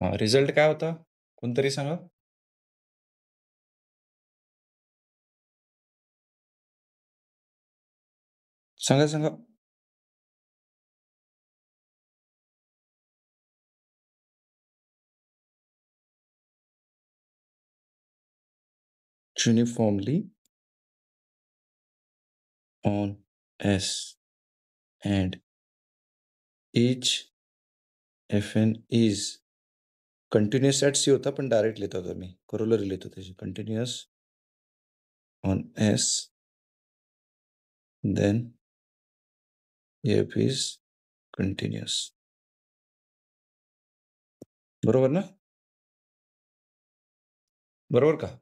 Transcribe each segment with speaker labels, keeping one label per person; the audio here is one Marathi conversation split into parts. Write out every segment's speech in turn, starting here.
Speaker 1: रिझल्ट काय होता? कोणतरी सांगा? सांगा, सांगा. Uniformly on S and each Fn is continuous at C होता, पण डायरेक्ट लिहित होतो मी. करोलरी लिहित त्याची. Continuous on S, then F is continuous. बरोबर ना? बरोबर का?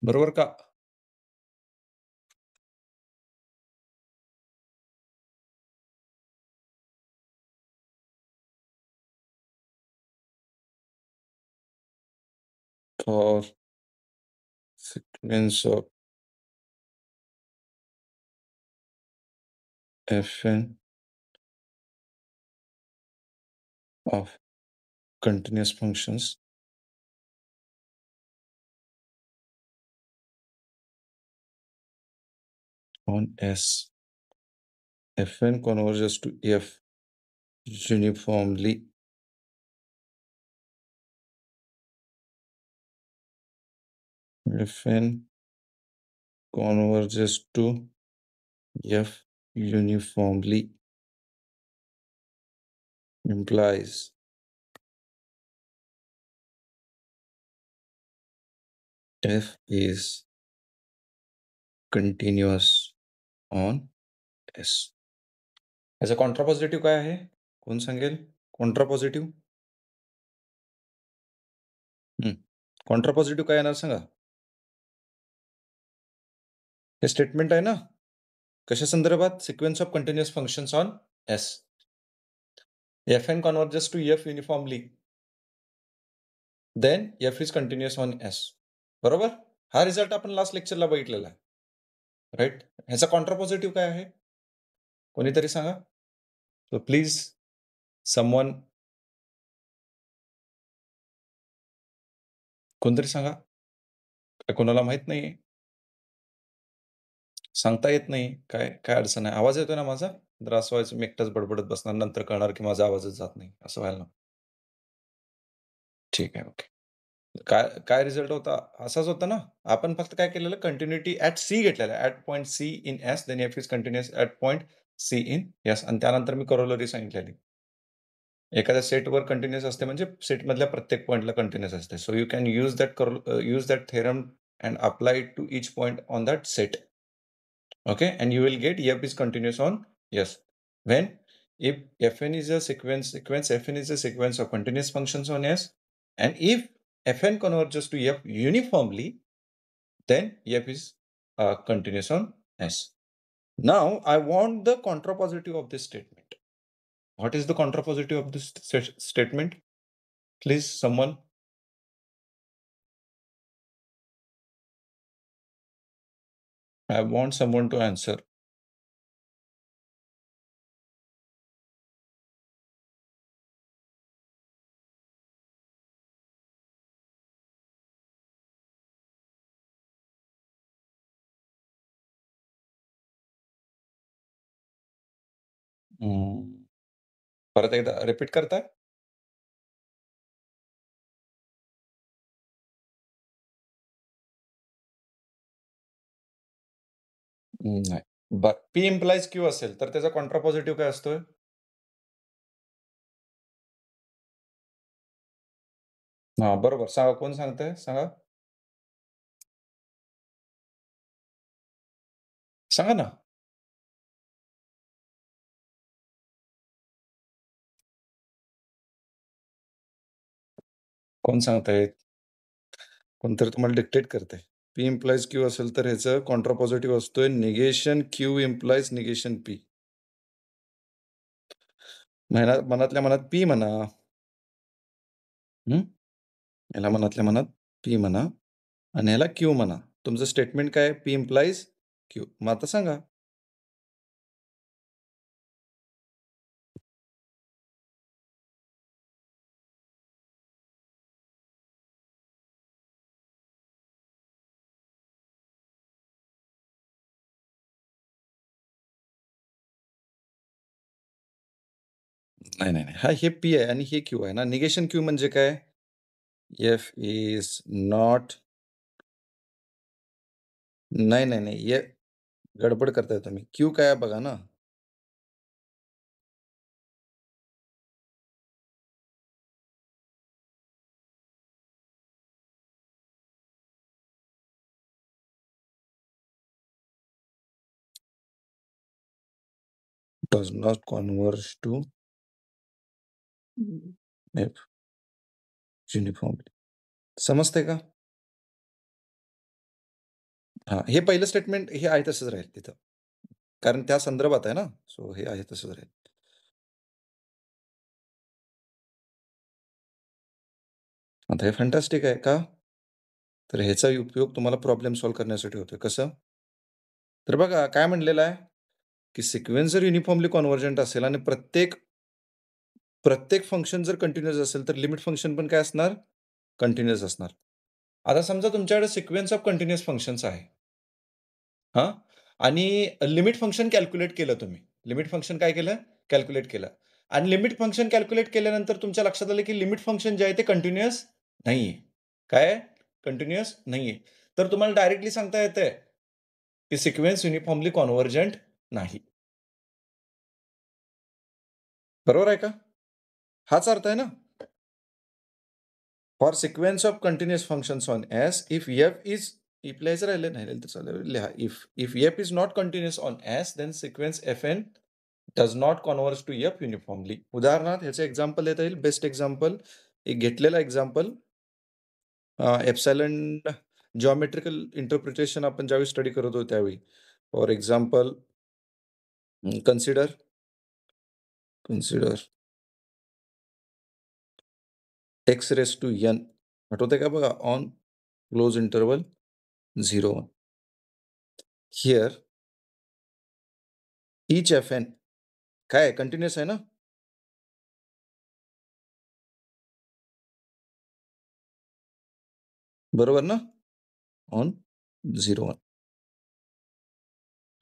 Speaker 1: बरोबर का? For sequence of Fn of continuous functions on S, Fn converges to F uniformly. Fn converges to F uniformly implies F is continuous on S. याचा कॉन्ट्रापॉझिटिव्ह काय आहे? कोण सांगेल? कॉन्ट्रापॉझिटिव्ह? कॉन्ट्रापॉझिटिव्ह काय येणार सांगा? हे स्टेटमेंट आहे ना? कशा संदर्भात? Sequence of continuous functions on S. Fn converges to F uniformly. Then F is continuous on S. बरोबर? हा रिझल्ट आपण लास्ट लेक्चरला बघितलेला आहे. राईट? ह्याचा कॉन्ट्रापॉझिटिव्ह काय आहे? कोणीतरी सांगा? सो प्लीज समवन कोणतरी सांगा? कोणाला माहित नाहीये? सांगता येत नाही. काय काय अडचण आहे? आवाज येतोय ना माझा? जर असं व्हायचं मी एकटाच बडबडत बसणार, नंतर कळणार की माझा आवाजच जात नाही. असं व्हायला नको. ठीक आहे, ओके. काय काय रिझल्ट होता? असाच होता ना? आपण फक्त काय केलेलं कंटिन्युटी ॲट सी घेतलेलं आहे. At point C in S, then F is continuous at point C in S आणि त्यानंतर मी करोलरी सांगितलेली. एखाद्या सेटवर कंटिन्युअस असते म्हणजे सेटमधल्या प्रत्येक पॉइंटला कंटिन्युअस असते. So you can use that theorem and apply it to each point on that set. Okay, and you will get F is continuous on yes. When if Fn is a sequence Fn is a sequence of continuous functions on S, and if Fn converges to F uniformly, then F is continuous on S. Now I want the contrapositive of this statement. What is the contrapositive of this statement? Please, someone. I want someone to answer. परत एकदा रिपीट करताय? नाही. P implies Q असेल तर त्याचा कॉन्ट्रापॉझिटिव्ह काय असतोय? हां, बरोबर. सांगा, कोण सांगतंय? सांगा. सांगा ना. कोण सांगतायत? कोणतरी तुम्हाला डिक्टेट करतंय. P इम्प्लाइज Q असेल तर ह्याचं कॉन्ट्रापॉझिटिव्ह असतोय negation Q implies negation P. मनातल्या मनात P म्हणा. याला मनातल्या मनात P म्हणा आणि ह्याला Q म्हणा. तुमचं स्टेटमेंट काय आहे? P implies Q. मग आता सांगा. नाही, नाही, नाही. हे पी आहे आणि हे क्यू आहे ना. निगेशन क्यू म्हणजे काय? एफ इज नॉट नाही, नाही, नाही. गडबड करताय तुम्ही. क्यू काय आहे बघा ना. Does not converge to F uniformly. समजतंय का? हां, हे पहिलं स्टेटमेंट हे आहे तसंच राहील तिथं. कारण त्या संदर्भात आहे ना. सो हे आहे तसंच राहील. आता हे फॅन्टास्टिक आहे. का? तर ह्याचा उपयोग तुम्हाला प्रॉब्लेम सॉल्व्ह करण्यासाठी होतोय. कसं? तर बघा काय म्हणलेलं आहे, की सिक्वेन्स जर युनिफॉर्मली कन्व्हर्जंट असेल आणि प्रत्येक प्रत्येक फंक्शन जर कंटिन्युअस असेल, तर लिमिट फंक्शन पण काय असणार? कंटिन्युअस असणार. आता समजा तुमच्याकडे सिक्वेन्स ऑफ कंटिन्युअस फंक्शन्स आहे. हां. आणि लिमिट फंक्शन कॅल्क्युलेट केलं तुम्ही. लिमिट फंक्शन काय केलं? कॅल्क्युलेट केलं. आणि लिमिट फंक्शन कॅल्क्युलेट केल्यानंतर तुमच्या लक्षात आलं, की लिमिट फंक्शन जे आहे ते कंटिन्युअस नाहीये. काय आहे? कंटिन्युअस नाहीये. तर तुम्हाला डायरेक्टली सांगता येतंय, की सिक्वेन्स युनिफॉर्मली कन्व्हर्जंट नाही. बरोबर आहे का? हाच अर्थ आहे ना? For sequence of continuous functions on S, if F is if लिहायचं राहिलं, नाही राहिलं तर चालेल. लिहा. If if F is not continuous on S, then sequence F n does not converge to F uniformly. उदाहरणार्थ ह्याचं एक्झाम्पल देता येईल. बेस्ट एक्झाम्पल एक घेतलेला एक्झाम्पल एप्सिलॉन जिओमेट्रिकल इंटरप्रिटेशन आपण ज्यावेळी स्टडी करत होतो त्यावेळी. For example consider consider x raise to n. आठवतंय का बघा? On close interval 0-1. Here each F n काय आहे? कंटिन्युअस आहे ना? बरोबर ना? On 0-1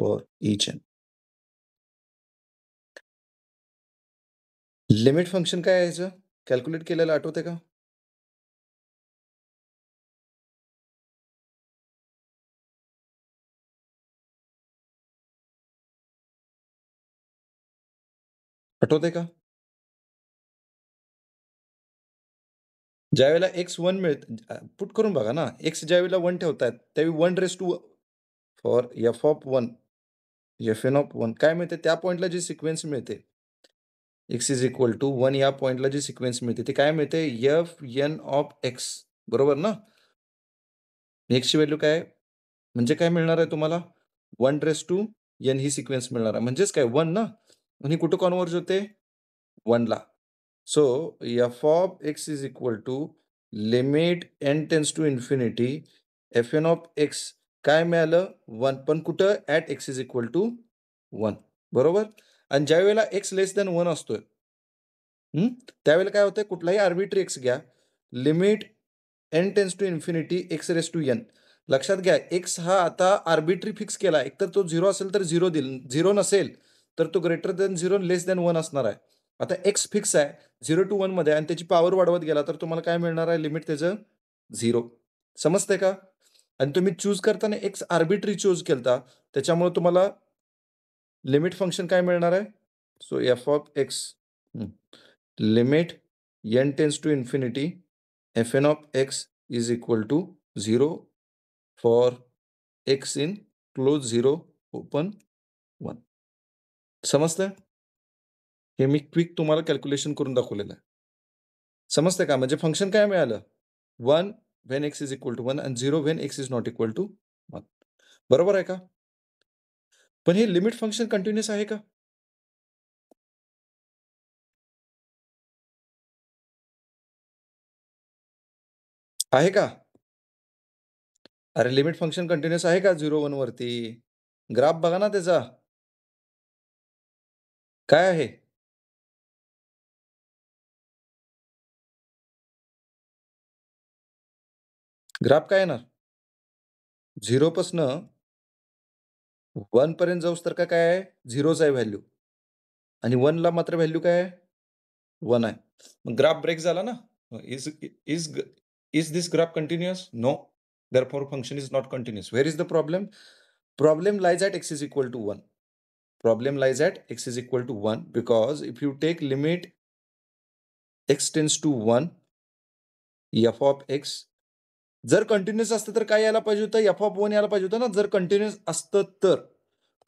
Speaker 1: for each n. Limit function काय आहे ह्याचं? कॅल्क्युलेट केलेलं आठवतंय का? आठवतंय का? ज्यावेळेला एक्स 1 पुट करून बघा ना. एक्स ज्यावेळेला 1 ठेवतायत, त्यावेळी 1 raise to for F of 1, F n of 1 काय मिळते? त्या पॉइंटला जी सिक्वेन्स मिळते, एक्स इज इक्वल टू 1 या पॉइंटला जी सिक्वेन्स मिळते, ती काय मिळते? F n of x. बरोबर ना? एक्सची व्हॅल्यू काय आहे? म्हणजे काय मिळणार आहे तुम्हाला? 1 रेज टू एन ही सिक्वेन्स मिळणार आहे. म्हणजेच काय 1 ना? आणि कुठं कन्व्हर्ज होते? 1 ला. So F of x is equal to limit n tends to infinity F n of x काय मिळालं? 1 पण कुठं? At x is equal to 1 बरोबर? आणि ज्यावेळेला एक्स लेस दॅन 1 असतोय हं, त्यावेळेला काय होतंय? कुठलाही आर्बिट्ररी एक्स घ्या. Limit n tends to infinity x raise to n. लक्षात घ्या, एक्स हा आता आर्बिट्ररी फिक्स केला. एकतर तो 0 असेल तर 0 देईल. 0 नसेल तर तो ग्रेटर दॅन 0 लेस दॅन 1 असणार आहे. आता एक्स फिक्स आहे 0 टू 1 मध्ये आणि त्याची पॉवर वाढवत गेला तर तुम्हाला काय मिळणार आहे? लिमिट त्याचं 0. समजतंय का? आणि तुम्ही चूज करताना एक्स आर्बिट्ररी चूज केलता. त्याच्यामुळे तुम्हाला लिमिट फंक्शन काय मिळणार आहे? So F of x limit n tends to infinity F n of x is equal to 0 for x in close 0 open 1. समजतंय? हे मी क्विक तुम्हाला कॅल्क्युलेशन करून दाखवलेलं आहे. समजतंय का? म्हणजे फंक्शन काय मिळालं? 1 when x is equal to 1 आणि 0 when x is not equal to 1. बरोबर आहे का? पण हे लिमिट फंक्शन कंटिन्युअस आहे का? आहे का? अरे लिमिट फंक्शन कंटिन्युअस आहे का 0-1 वरती? ग्राफ बघा ना त्याचा. काय आहे? ग्राफ काय येणार? 0 पासनं 1 पर्यंत जाऊस तर काय आहे? 0च आहे व्हॅल्यू आणि 1 ला मात्र व्हॅल्यू काय आहे? 1 आहे. मग ग्राफ ब्रेक झाला ना. Is is is this graph continuous? No. Therefore, function is not continuous. Where is the problem? Problem lies at x is equal to 1. Problem lies at x is equal to 1 because if you take limit x tends to 1, f of x जर कंटिन्युअस असतं तर काय यायला पाहिजे होतं? एफ ऑफ 1 यायला पाहिजे होतं ना, जर कंटिन्युअस असतं तर.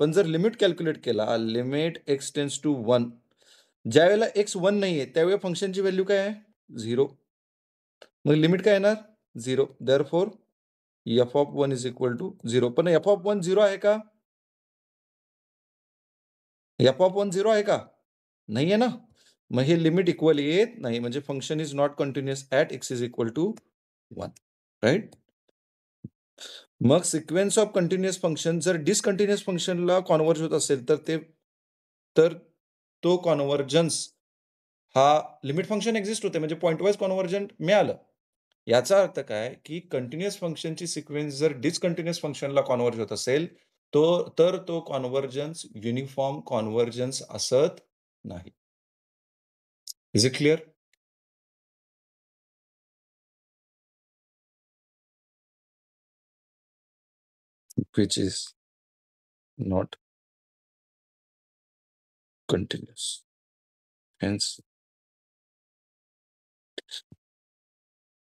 Speaker 1: पण जर लिमिट कॅल्क्युलेट केला, लिमिट एक्स टेन्स टू 1, ज्यावेळेला एक्स 1 नाहीये, त्यावेळेला फंक्शनची व्हॅल्यू काय आहे? 0. मग लिमिट काय येणार? 0. Therefore F of 1 is equal to 0. पण एफ ऑफ 1 0 आहे का? एफ ऑफ 1 0 आहे का? नाहीये ना. मग हे लिमिट इक्वल येत नाही, म्हणजे function is not continuous at x is equal to 1. Right? मग सिक्वेन्स ऑफ कंटिन्युअस फंक्शन जर डिसकंटिन्युअस फंक्शनला कॉन्व्हर्ज होत असेल तर तो कॉन्व्हर्जन्स हा लिमिट फंक्शन एक्झिस्ट होते, म्हणजे पॉइंट वाईज कॉन्व्हर्जंट मिळालं. याचा अर्थ काय, की कंटिन्युअस फंक्शनची सिक्वेन्स जर डिसकंटिन्युअस फंक्शनला कॉन्व्हर्ज होत असेल, तर तो कॉन्व्हर्जन्स युनिफॉर्म कॉन्व्हर्जन्स असत नाही. Is it clear? Which is not continuous. Hence,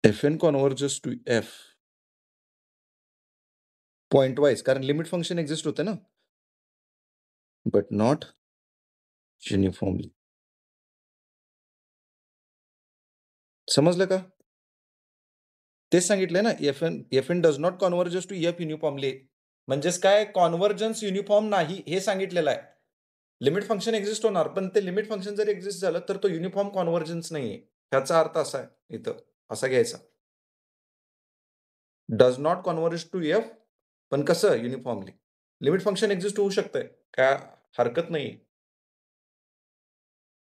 Speaker 1: Fn converges to F point wise, कारण लिमिट फंक्शन एक्झिस्ट होते ना, बट नॉट युनिफॉर्मली. समजलं का? तेच सांगितलंय ना, Fn does not converges to F uniformly. म्हणजेच काय, कॉन्व्हर्जन्स युनिफॉर्म नाही हे सांगितलेलं आहे. लिमिट फंक्शन एक्झिस्ट होणार, पण ते लिमिट फंक्शन जर एक्झिस्ट झालं तर तो युनिफॉर्म कॉन्व्हर्जन्स नाहीये. त्याचा अर्थ असा आहे इथं, असा घ्यायचा. Does not converge to F, पण कसं युनिफॉर्मली. लिमिट फंक्शन एक्झिस्ट होऊ शकतंय, काय हरकत नाही.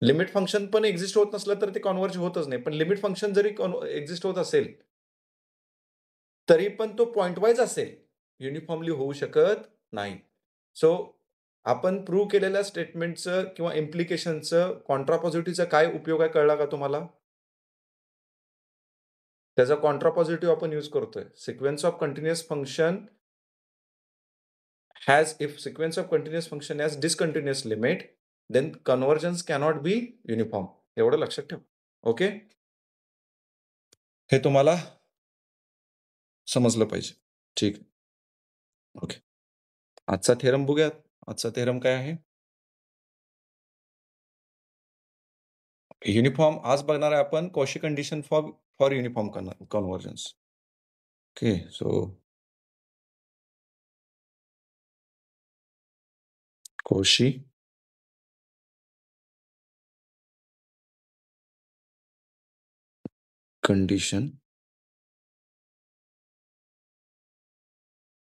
Speaker 1: लिमिट फंक्शन पण एक्झिस्ट होत नसलं तर ते कॉन्व्हर्ज होतच नाही. पण लिमिट फंक्शन जरी एक्झिस्ट होत असेल, तरी पण तो पॉइंट वाईज असेल, युनिफॉर्मली होऊ शकत नाही. सो आपण प्रूव्ह केलेल्या स्टेटमेंटचं किंवा इम्प्लिकेशनचं कॉन्ट्रापॉझिटिव्हचा काय उपयोग आहे कळला का तुम्हाला? त्याचा कॉन्ट्रापॉझिटिव्ह आपण यूज करतोय. Sequence of continuous function has if sequence of continuous function has discontinuous limit, then convergence cannot be uniform. एवढं लक्षात ठेव. ओके? हे तुम्हाला समजलं पाहिजे. ठीक. ओके. आजचा थेरम बघूयात. आजचा थेरम काय आहे? युनिफॉर्म आज बघणार आहे आपण Cauchy condition for for uniform convergence. Okay. So Cauchy condition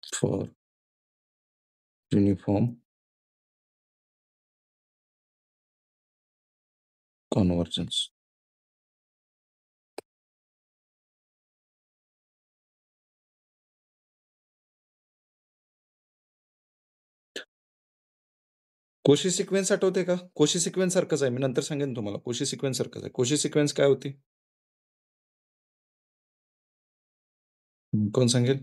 Speaker 1: for uniform convergence. Cauchy sequence आठवते का? कोशी सिक्वेन्स सारखंच आहे. मी नंतर सांगेन तुम्हाला. कोशी सिक्वेन्स सारखंच आहे. कोशी सिक्वेन्स काय होती? कोण सांगेल?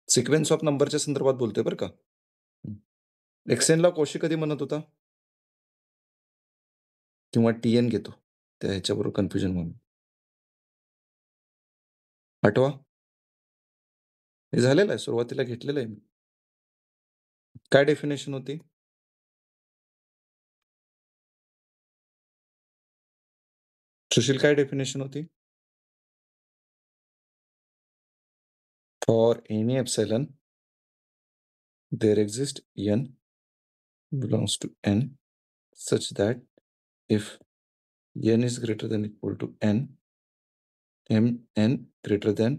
Speaker 1: सिक्वेन्स ऑफ नंबरच्या संदर्भात बोलतोय बरं का. एक्सेनला कोशी कधी म्हणत होता? किंवा टीएन घेतो. त्या ह्याच्याबरोबर कन्फ्युजन म्हणून. आठवा? हे झालेलं आहे. सुरुवातीला घेतलेलं आहे मी. काय डेफिनेशन होती? सुशील काय डेफिनेशन होती? For any epsilon there exists n belongs to n such that if n is greater than equal to n, n greater than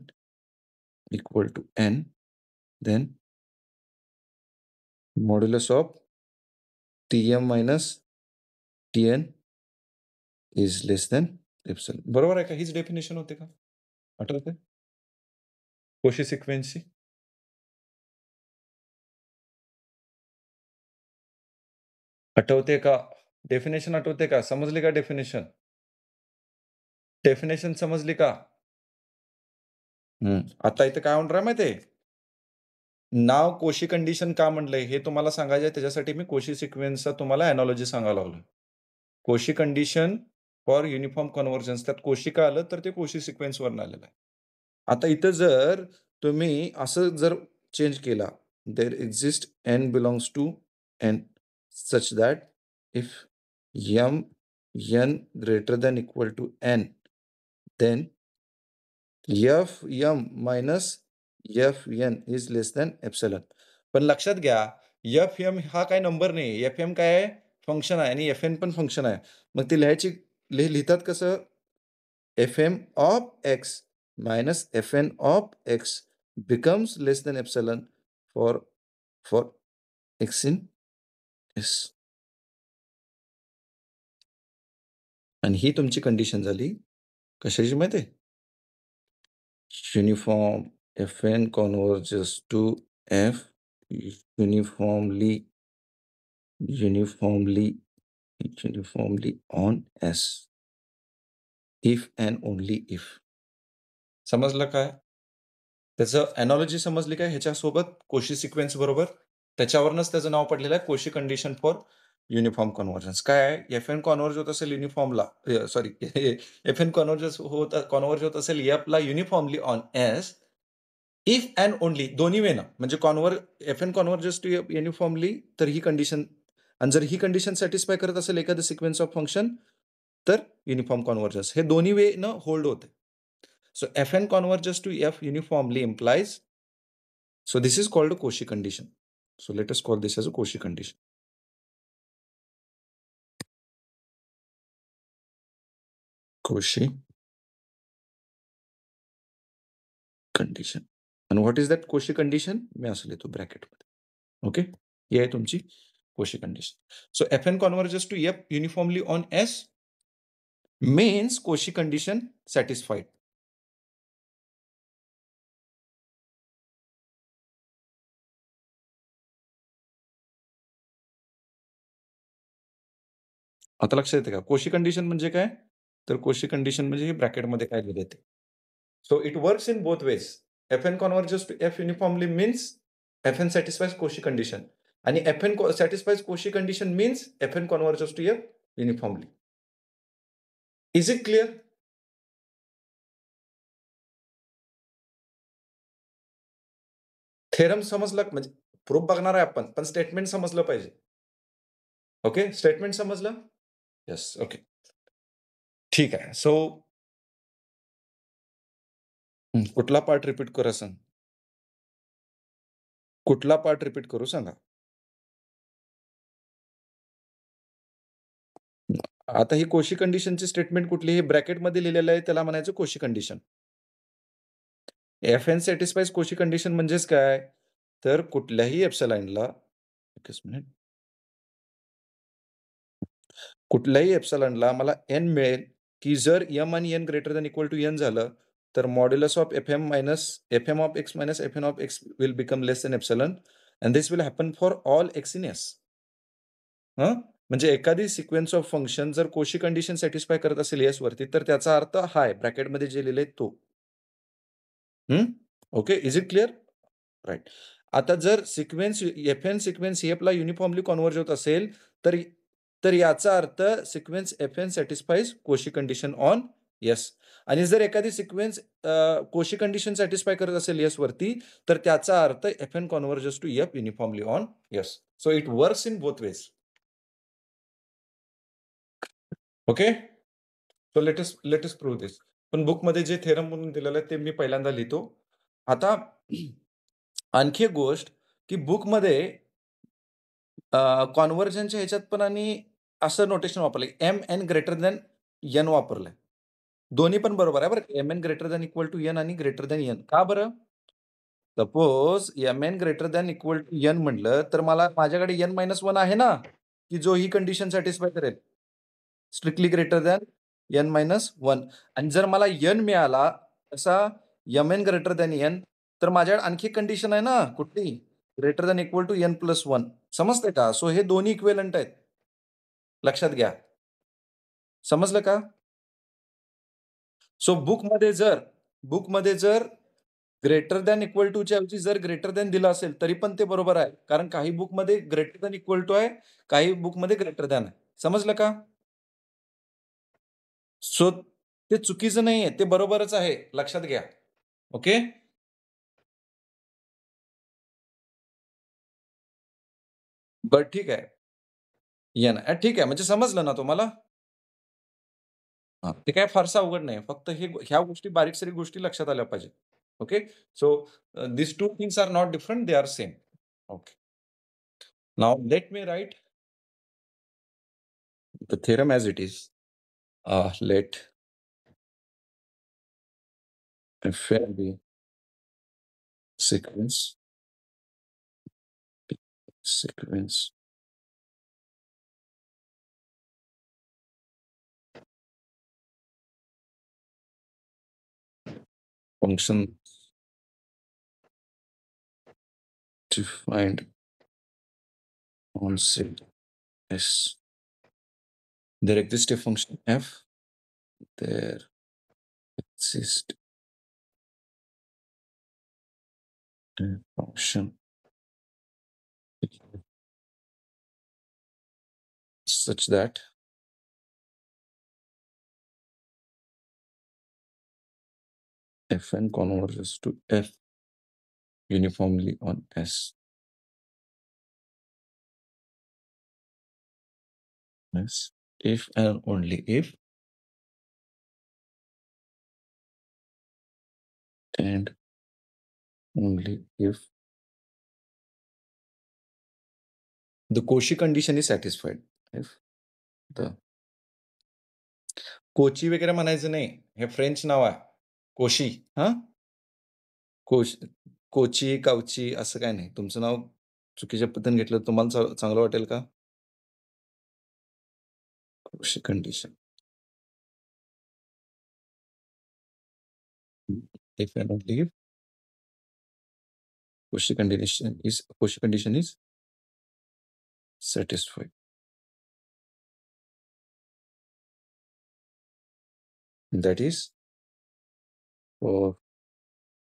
Speaker 1: equal to n, then modulus of tm minus tn is less than epsilon. बरोबर आहे का? हीच डेफिनेशन होते का? आठवते? कोशी सिक्वेन्सची? आठवते का? डेफिनेशन आठवते का? समजली का डेफिनेशन? डेफिनेशन समजली का? आता इथे काय होणार आहे माहिती आहे? नाव कोशी कंडिशन का म्हटलंय हे तुम्हाला सांगायचं आहे त्याच्यासाठी मी कोशी सिक्वेन्सचा तुम्हाला एनालॉजी सांगायला लागलोय. कोशी कंडिशन फॉर युनिफॉर्म कन्व्हर्जन्स त्यात कोशी का आलं तर ते कोशी सिक्वेन्सवरून आलेलं आहे. आता इथं जर तुम्ही असं जर चेंज केला, there exist N belongs to N such that if M N greater than equal to N, then m minus n is less than epsilon. पण लक्षात घ्या, एम हा काही नंबर नाही. एम काय आहे? फंक्शन आहे आणि एन पण फंक्शन आहे. मग ते लिहितात कसं? M of x minus N of X becomes less than epsilon for for x in S. आणि ही तुमची कंडिशन झाली. कशाची माहिती आहे? Uniform N converges to F uniformly uniformly uniformly on S if and only if. समजलं काय? त्याचं एनालॉजी समजली काय ह्याच्यासोबत कोशी सिक्वेन्स बरोबर? त्याच्यावरूनच त्याचं नाव पडलेलं आहे कोशी कंडिशन फॉर युनिफॉर्म कन्व्हर्जन्स. काय आहे? एन कन्व्हर्ज होत असेल युनिफॉर्मला सॉरी एन कन्व्हर्ज होत असेल एफला uniformly on S if and only दोन्ही वेनं म्हणजे N converges to F uniformly तर ही कंडिशन आणि जर ही कंडिशन सॅटिस्फाय करत असेल एखादं सिक्वेन्स ऑफ फंक्शन तर युनिफॉर्म कॉन्व्हर्जन्स हे दोन्ही वेनं होल्ड होते. So N converges to F uniformly implies so this is called a Cauchy condition. So let us call this as a Cauchy condition. Cauchy condition. And what is that Cauchy condition? मी असं लिहितो ब्रॅकेटमध्ये. ओके? ही आहे तुमची Cauchy condition. So Fn converges to F uniformly on S means Cauchy condition satisfied. आता लक्षात येते का? Cauchy condition म्हणजे काय? तर Cauchy condition म्हणजे हे ब्रॅकेटमध्ये काय लिहिलंय ते. So it works in both ways. Fn converges to F uniformly means Fn satisfies Cauchy condition. आणि Fn satisfies Cauchy condition means Fn converges to F uniformly. Is it clear? Theorem समजला म्हणजे प्रूफ बघणार आहे आपण, पण स्टेटमेंट समजलं पाहिजे. ओके? स्टेटमेंट समजलं? येस. ओके. ठीक आहे. सो कुठला पार्ट रिपीट करा सांग? कुठला पार्ट रिपीट करू सांगा? आता ही कोशी कंडिशनची स्टेटमेंट कुठली? हे ब्रॅकेटमध्ये लिहिलेलं आहे त्याला म्हणायचं कोशी condition. N satisfies Cauchy condition म्हणजेच काय? तर कुठल्याही एप्सिलॉनला एकच मिनिट. कुठल्याही एप्सिलॉनला मला एन मिळेल, की जर एम आणि N greater than equal to N झालं, तर modulus of F m of x minus F n of x will become less than epsilon and this will happen for all x in S. म्हणजे एखादी सिक्वेन्स ऑफ फंक्शन जर कोशी कंडिशन सॅटिस्फाय करत असेल एस वरती, तर त्याचा अर्थ हा आहे ब्रॅकेटमध्ये जे लिहिलंय तो. Okay. Is it clear? Right. आता जर एन सिक्वेन्स एफला युनिफॉर्मली कन्व्हर्ज होत असेल, तर तर याचा अर्थ sequence n satisfies Cauchy condition on yes. आणि जर एखादी सिक्वेन्स कोशी कंडिशन सॅटिस्फाय करत असेल येस वरती, तर त्याचा अर्थ N converges to F uniformly on yes. So it works in both ways. Okay. So let us prove this. पण बुकमध्ये जे थेरम म्हणून दिलेलं आहे ते मी पहिल्यांदा लिहितो. आता आणखी एक गोष्ट, की बुकमध्ये कन्व्हर्जनच्या ह्याच्यात पण आणि असं नोटेशन वापरलंय, एम-एन ग्रेटर दॅन एन वापरलंय. दोन्ही पण बरोबर आहे बरं का. M N greater than equal to N आणि ग्रेटर दॅन एन. का बरं? Suppose M N greater than equal to N म्हटलं, तर माझ्याकडे एन-1 आहे ना, की जो ही कंडिशन सॅटिस्फाय करेल. स्ट्रिक्टली ग्रेटर दॅन एन-1 आणि जर मला एन मिळाला तसा एम-एन ग्रेटर दॅन एन, तर माझ्याकडे आणखी कंडिशन आहे ना, कुठली? Greater than equal to N plus 1. समजतंय का? सो हे दोन्ही इक्विव्हॅलंट आहेत. लक्षात घ्या. समजलं का? सो बुकमध्ये जर ग्रेटर दॅन इक्वल टूच्या ऐवजी जर ग्रेटर दॅन दिलं असेल, तरी पण ते बरोबर आहे. कारण काही बुकमध्ये ग्रेटर दॅन इक्वल टू आहे, काही बुकमध्ये ग्रेटर दॅन आहे. समजलं का? सो ते चुकीचं नाहीये, ते बरोबरच आहे. लक्षात घ्या. ओके? बरं ठीक आहे. ठीक आहे. म्हणजे समजलं ना तुम्हाला? हां. ते काय फारसं अवघड नाही. फक्त ह्या गोष्टी बारीक-सारीक गोष्टी लक्षात आल्या पाहिजेत. Okay? So these two things are not different, they are same. Okay. Now let me write the theorem as it is. Let Fn be sequence sequence function defined on set S. There exists a function f. There exists a function such that Fn converges to F uniformly on S. Yes. If and only if and only if the Cauchy condition is satisfied. If the Kochi वगैरे म्हणायचं नाही. हे फ्रेंच नाव आहे. कोशी हां? कोच कोची, काउची असं काही नाही. तुमचं नाव चुकीच्या पद्धतीने घेतलं तर तुम्हाला चांगलं वाटेल का? कोशी condition. If and only if Cauchy condition is satisfied. That is for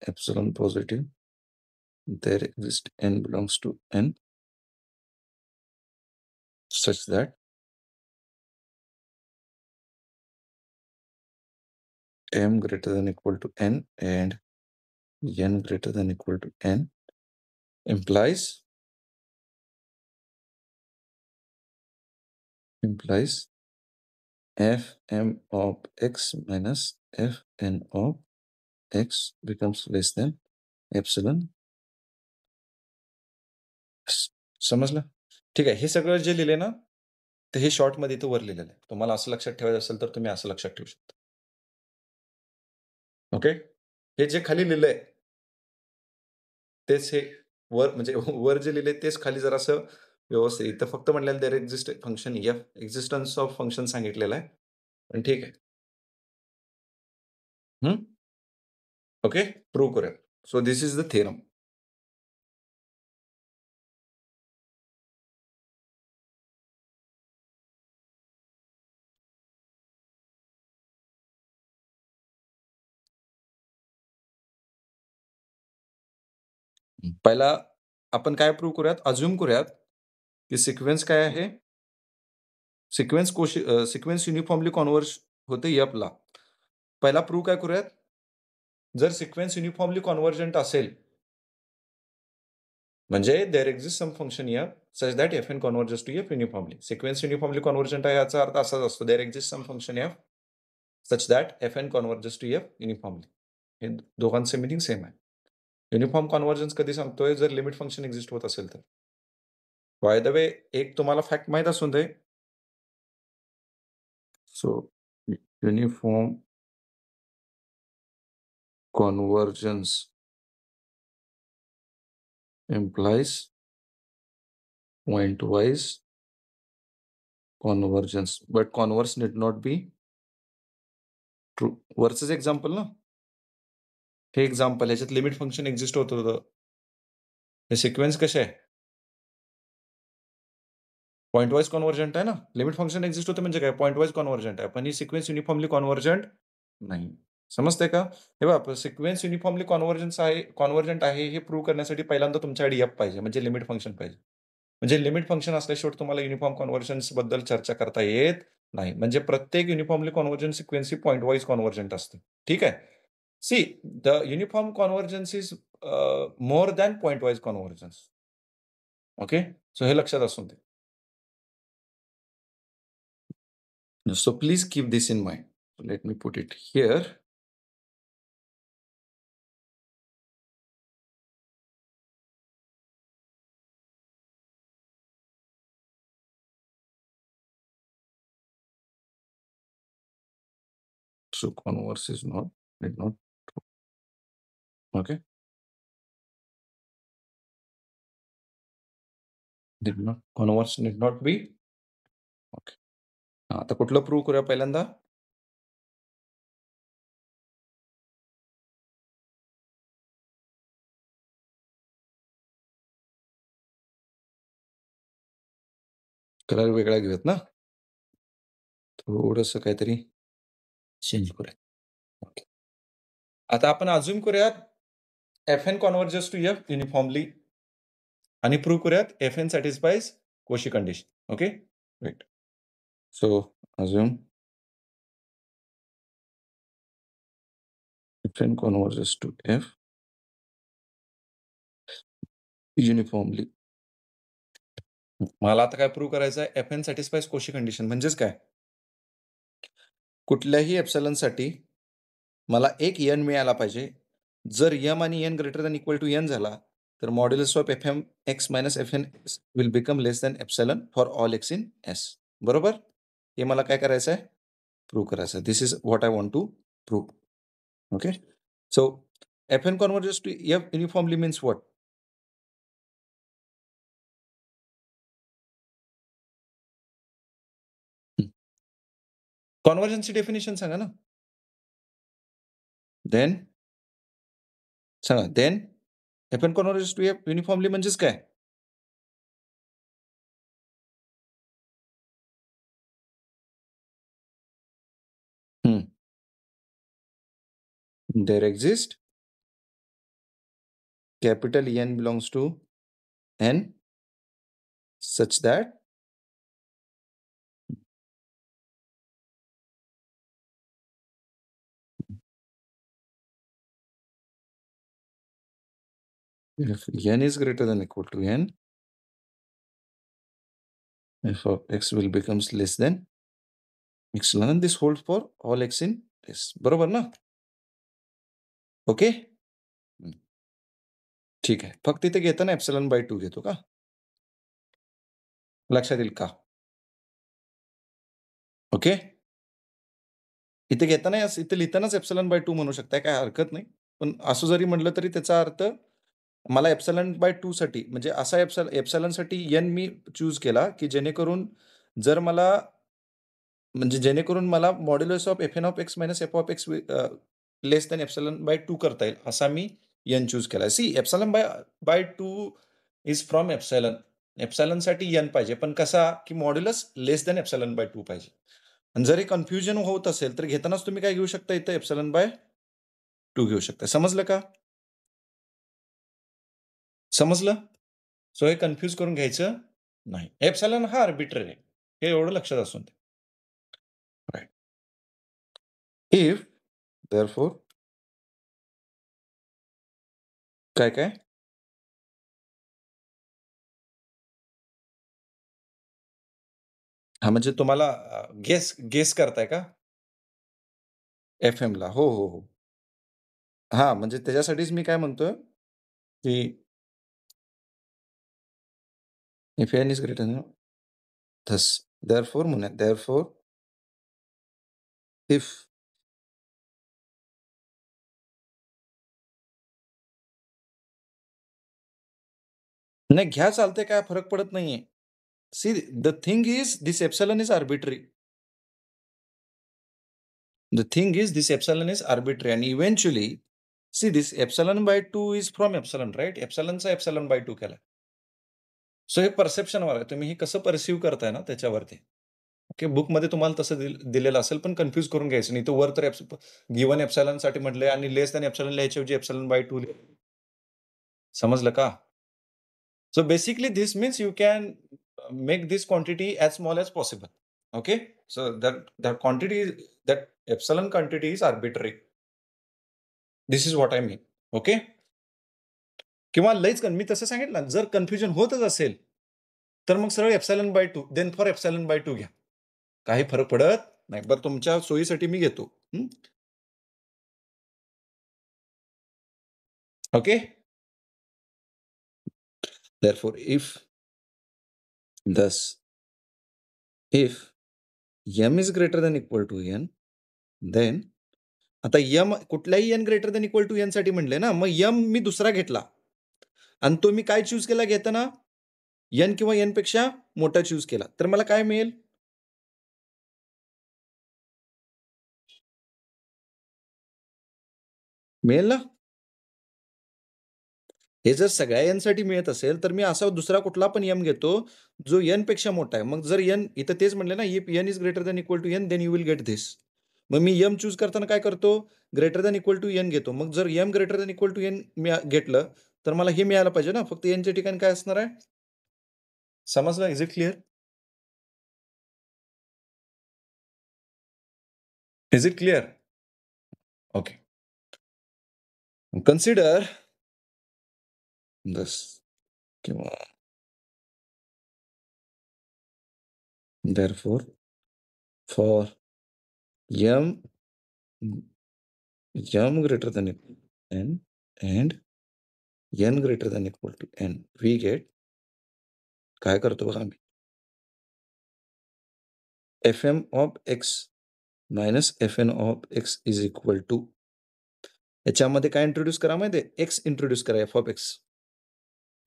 Speaker 1: epsilon positive, there exists n belongs to n such that m greater than equal to n and n greater than equal to n implies fm of x minus fn of x becomes less than epsilon. समजलं? ठीक आहे. हे सगळं जे लिहिलंय ना, तर हे शॉर्टमध्ये इथं वर लिहिलेलं आहे. तुम्हाला असं लक्षात ठेवायचं असेल, तर तुम्ही असं लक्षात ठेवू शकता. ओके? हे जे खाली लिहिलंय, तेच हे वर म्हणजे वर जे लिहिलंय तेच खाली जरासं व्यवस्थित इथं फक्त म्हटलेलं there exist function F existence of function सांगितलेलं आहे. पण ठीक आहे. हं? ओके? प्रूव्ह करूया. So this is the theorem. पहिला आपण काय प्रूव्ह करूयात? अझ्युम करूयात, की सिक्वेन्स काय आहे? सिक्वेन्स युनिफॉर्मली कॉन्व्हर्ज होते एफला. पहिला प्रूव्ह काय करूयात? जर सिक्वेन्स युनिफॉर्मली कॉन्व्हर्जंट असेल, म्हणजे there exist some function F such that F N converges to F uniformly. Sequence uniformly convergent आहे याचा अर्थ असाच असतो. There exist some function F such that F N converges to F uniformly. हे दोघांचे मीनिंग सेम आहे. युनिफॉर्म कॉन्व्हर्जन्स कधी सांगतोय? जर लिमिट फंक्शन एक्झिस्ट होत असेल तर. बाय द वे एक तुम्हाला फॅक्ट माहीत असून दे. So uniform convergence implies pointwise convergence, but converse need not be true. वरचंच एक्झाम्पल ना, हे एक्झाम्पल ह्याच्यात लिमिट फंक्शन एक्झिस्ट होत होतं. हे सिक्वेन्स कसे आहे? पॉइंट वाईज कन्व्हर्जंट आहे ना. लिमिट फंक्शन एक्झिस्ट होते म्हणजे काय? पॉइंट वाईज कन्व्हर्जंट आहे. पण ही सिक्वेन्स युनिफॉर्मली कन्व्हर्जंट नाही. समजतंय का? हे पहा सिक्वेन्स युनिफॉर्मली कन्व्हर्जंट आहे हे प्रूव्ह करण्यासाठी पहिल्यांदा तुमच्याकडे एफ पाहिजे म्हणजे लिमिट फंक्शन पाहिजे. म्हणजे लिमिट फंक्शन असल्याशिवाय तुम्हाला युनिफॉर्म कन्व्हर्जन्सबद्दल चर्चा करता येत नाही. म्हणजे प्रत्येक युनिफॉर्मली कन्व्हर्जंट सिक्वेन्स ही पॉइंट वाईज कन्व्हर्जंट असते. ठीक आहे. See the uniform convergence is more than point wise convergence. Okay. So हे लक्षात असू दे. So please keep this in mind. Let me put it here. So converse is not, did not, okay. Did not, converse need not be. Okay. आता कुठलं प्रूव्ह करूया पहिल्यांदा? कलर वेगळा घेऊयात ना? थोडंसं काहीतरी चेंज करूया. ओके. आता आपण अझ्युम करूयात Fn converges to F uniformly आणि प्रूव्ह करूयात Fn satisfies Cauchy condition. Okay. Right. So assume Fn converges to F uniformly. मला आता काय प्रूव्ह करायचं आहे? Fn सॅटिस्फाईज कोशी कंडिशन म्हणजेच काय? कुठल्याही एप्सिलॉनसाठी मला एक एन मिळाला पाहिजे. जर एम आणि N greater than equal to N झाला, तर modulus of F M X minus F N X will become less than epsilon for all x in S. बरोबर? हे मला काय करायचं आहे? प्रूव्ह करायचं आहे. This is what I want to prove. Okay. So F N converges to F uniformly means what? कन्व्हर्जन्सची डेफिनेशन सांगा ना. देन सांगा. Then F N converges to F uniformly म्हणजेच काय? There exist capital N belongs to N such that if N is greater than equal to N, f of x will becomes less than epsilon, and this holds for all x in S. बरोबर ना? ओके. ठीक आहे. फक्त इथे घेताना एप्सिलॉन बाय 2 घेतो का? लक्षात येईल का? ओके. इथे घेताना इथे लिहितानाच एप्सिलॉन बाय 2 म्हणू शकताय, काही हरकत नाही. पण असं जरी म्हटलं तरी त्याचा अर्थ मला एप्सिलॉन बाय 2 साठी म्हणजे असा एप्सिलॉनसाठी एन मी चूज केला, की जेणेकरून जर मला म्हणजे जेणेकरून मला modulus of F N of x minus F of X less than epsilon by 2 करता येईल, असा मी एन चूज केला. See epsilon by by 2 is from epsilon. एप्सिलॉनसाठी एन पाहिजे, पण कसा की modulus less than epsilon by 2 पाहिजे. आणि जर हे कन्फ्युजन होत असेल, तर घेतानाच तुम्ही काय घेऊ शकता? इथं एप्सिलॉन बाय 2 घेऊ शकता. समजलं का? समजलं? सो हे कन्फ्यूज करून घ्यायचं नाही. एप्सिलॉन हा आर्बिट्ररी आहे. हे एवढं लक्षात असून दे. राइट. इफ देअरफॉर काय? हां, म्हणजे तुम्हाला गेस करताय का? एफ-एमला. हो. हां, म्हणजे त्याच्यासाठीच मी काय म्हणतोय, की if n is greater than thus therefore म्हणूया. देअरफॉर इफ नाही घ्या चालतंय, काय फरक पडत नाहीये. See the thing is this epsilon is arbitrary. The thing is this epsilon is arbitrary and eventually see this epsilon by 2 is from epsilon, right? Epsilonचा epsilon by 2 केला. सो हे परसेप्शनवर आहे. तुम्ही हे कसं पर्सीव्ह करताय ना त्याच्यावरती. ओके. बुकमध्ये तुम्हाला तसं दिलेलं असेल, पण कन्फ्यूज करून घ्यायचं नाही. तो वर तर गिव्हन एप्सिलॉनसाठी म्हटलंय आणि लेस दॅन एप्सिलॉन लिहायच्याऐवजी एप्सिलॉन/2 समजलं का? So basically this means you can make this quantity as small as possible. Okay? So that quantity that epsilon quantity is arbitrary. This is what I mean. Okay? किंवा लयच मी तसं सांगितलं जर कन्फ्युजन होतच असेल, तर मग सरळ epsilon by 2 then for epsilon by 2 घ्या. काही फरक पडत नाही. बरं तुमच्या सोयीसाठी मी घेतो. Okay? Therefore thus if m is greater than equal to n, then आता एम कुठल्याही n greater than equal to N साठी म्हणले ना, मग एम मी दुसरा घेतला आणि तो मी काय चूज केला घेताना एन किंवा एन पेक्षा मोठा चूज केला, तर मला काय मिळेल? मिळेल ना? हे जर सगळ्या एन साठी मिळत असेल, तर मी असा दुसरा कुठला पण एम घेतो, जो एन पेक्षा मोठा आहे. मग जर एन इथं तेच म्हणले ना, if n is greater than equal to N, then you will get this. मग मी एम चूज करताना काय करतो? Greater than equal to N घेतो. मग जर M greater than equal to N घेतलं, तर मला हे मिळायला पाहिजे ना. फक्त एनच्या ठिकाणी काय असणार आहे? समजलं? Is it clear? Is it clear? Okay. Consider this. Therefore, for m greater than equal to n and n greater than equal to n, we get काय करतो बघा आम्ही fm of x minus fn of x is equal to याच्यामध्ये काय इंट्रोड्यूस करा माहिती आहे? x इंट्रोड्यूस करा f of x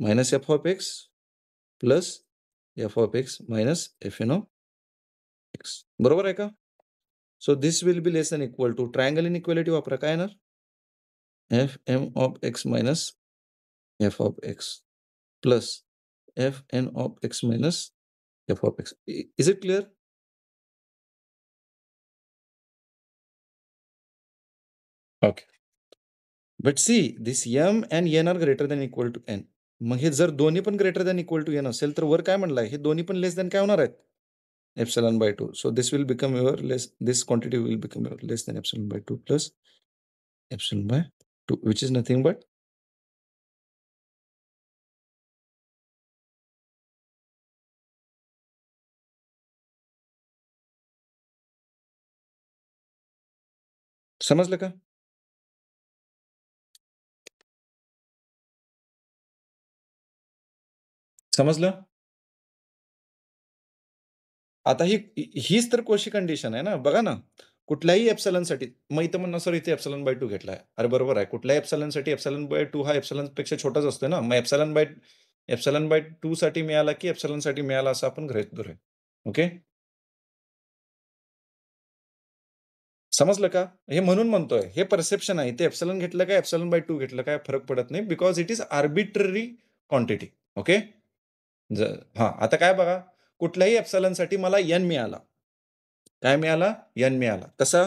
Speaker 1: minus f of x plus f of x minus fn of x. बरोबर आहे का? So this will be less than equal to triangle inequality वापरा. काय येणार? fm of x minus f of x plus fn of x minus f of x. Is it clear? Okay. But see, this m and n are greater than equal to n. मग हे जर दोन्ही पण greater than equal to N असेल, तर वर काय म्हणलंय? हे दोन्ही पण लेस दॅन काय होणार आहेत? Epsilon by 2. So this will become your less this quantity will become your less than epsilon by 2 plus epsilon by 2, which is nothing but समजलं का? समजलं? आता हीच तर कोशी कंडिशन आहे ना. बघा ना, कुठल्याही एप्सिलॉनसाठी मग इथं म्हणणार सर इथे एप्सिलॉन बाय 2 घेतलाय. अरे बरोबर आहे. कुठल्याही एप्सिलॉनसाठी एप्सिलॉन बाय 2 हा एप्सिलॉनपेक्षा छोटाच असतोय ना. मग एप्सिलॉन बाय 2 साठी मिळाला की एप्सिलॉनसाठी मिळाला असं आपण गृहीत धरूया. ओके. समजलं का? हे म्हणून म्हणतोय, हे परसेप्शन आहे. इथे एप्सिलॉन घेतलं काय एप्सिलॉन बाय 2 घेतलं काय फरक पडत नाही. Because it is arbitrary quantity. Okay. हां, आता काय बघा, कुठल्याही एप्सिलॉनसाठी मला एन मिळाला. काय मिळाला? एन मिळाला. कसा?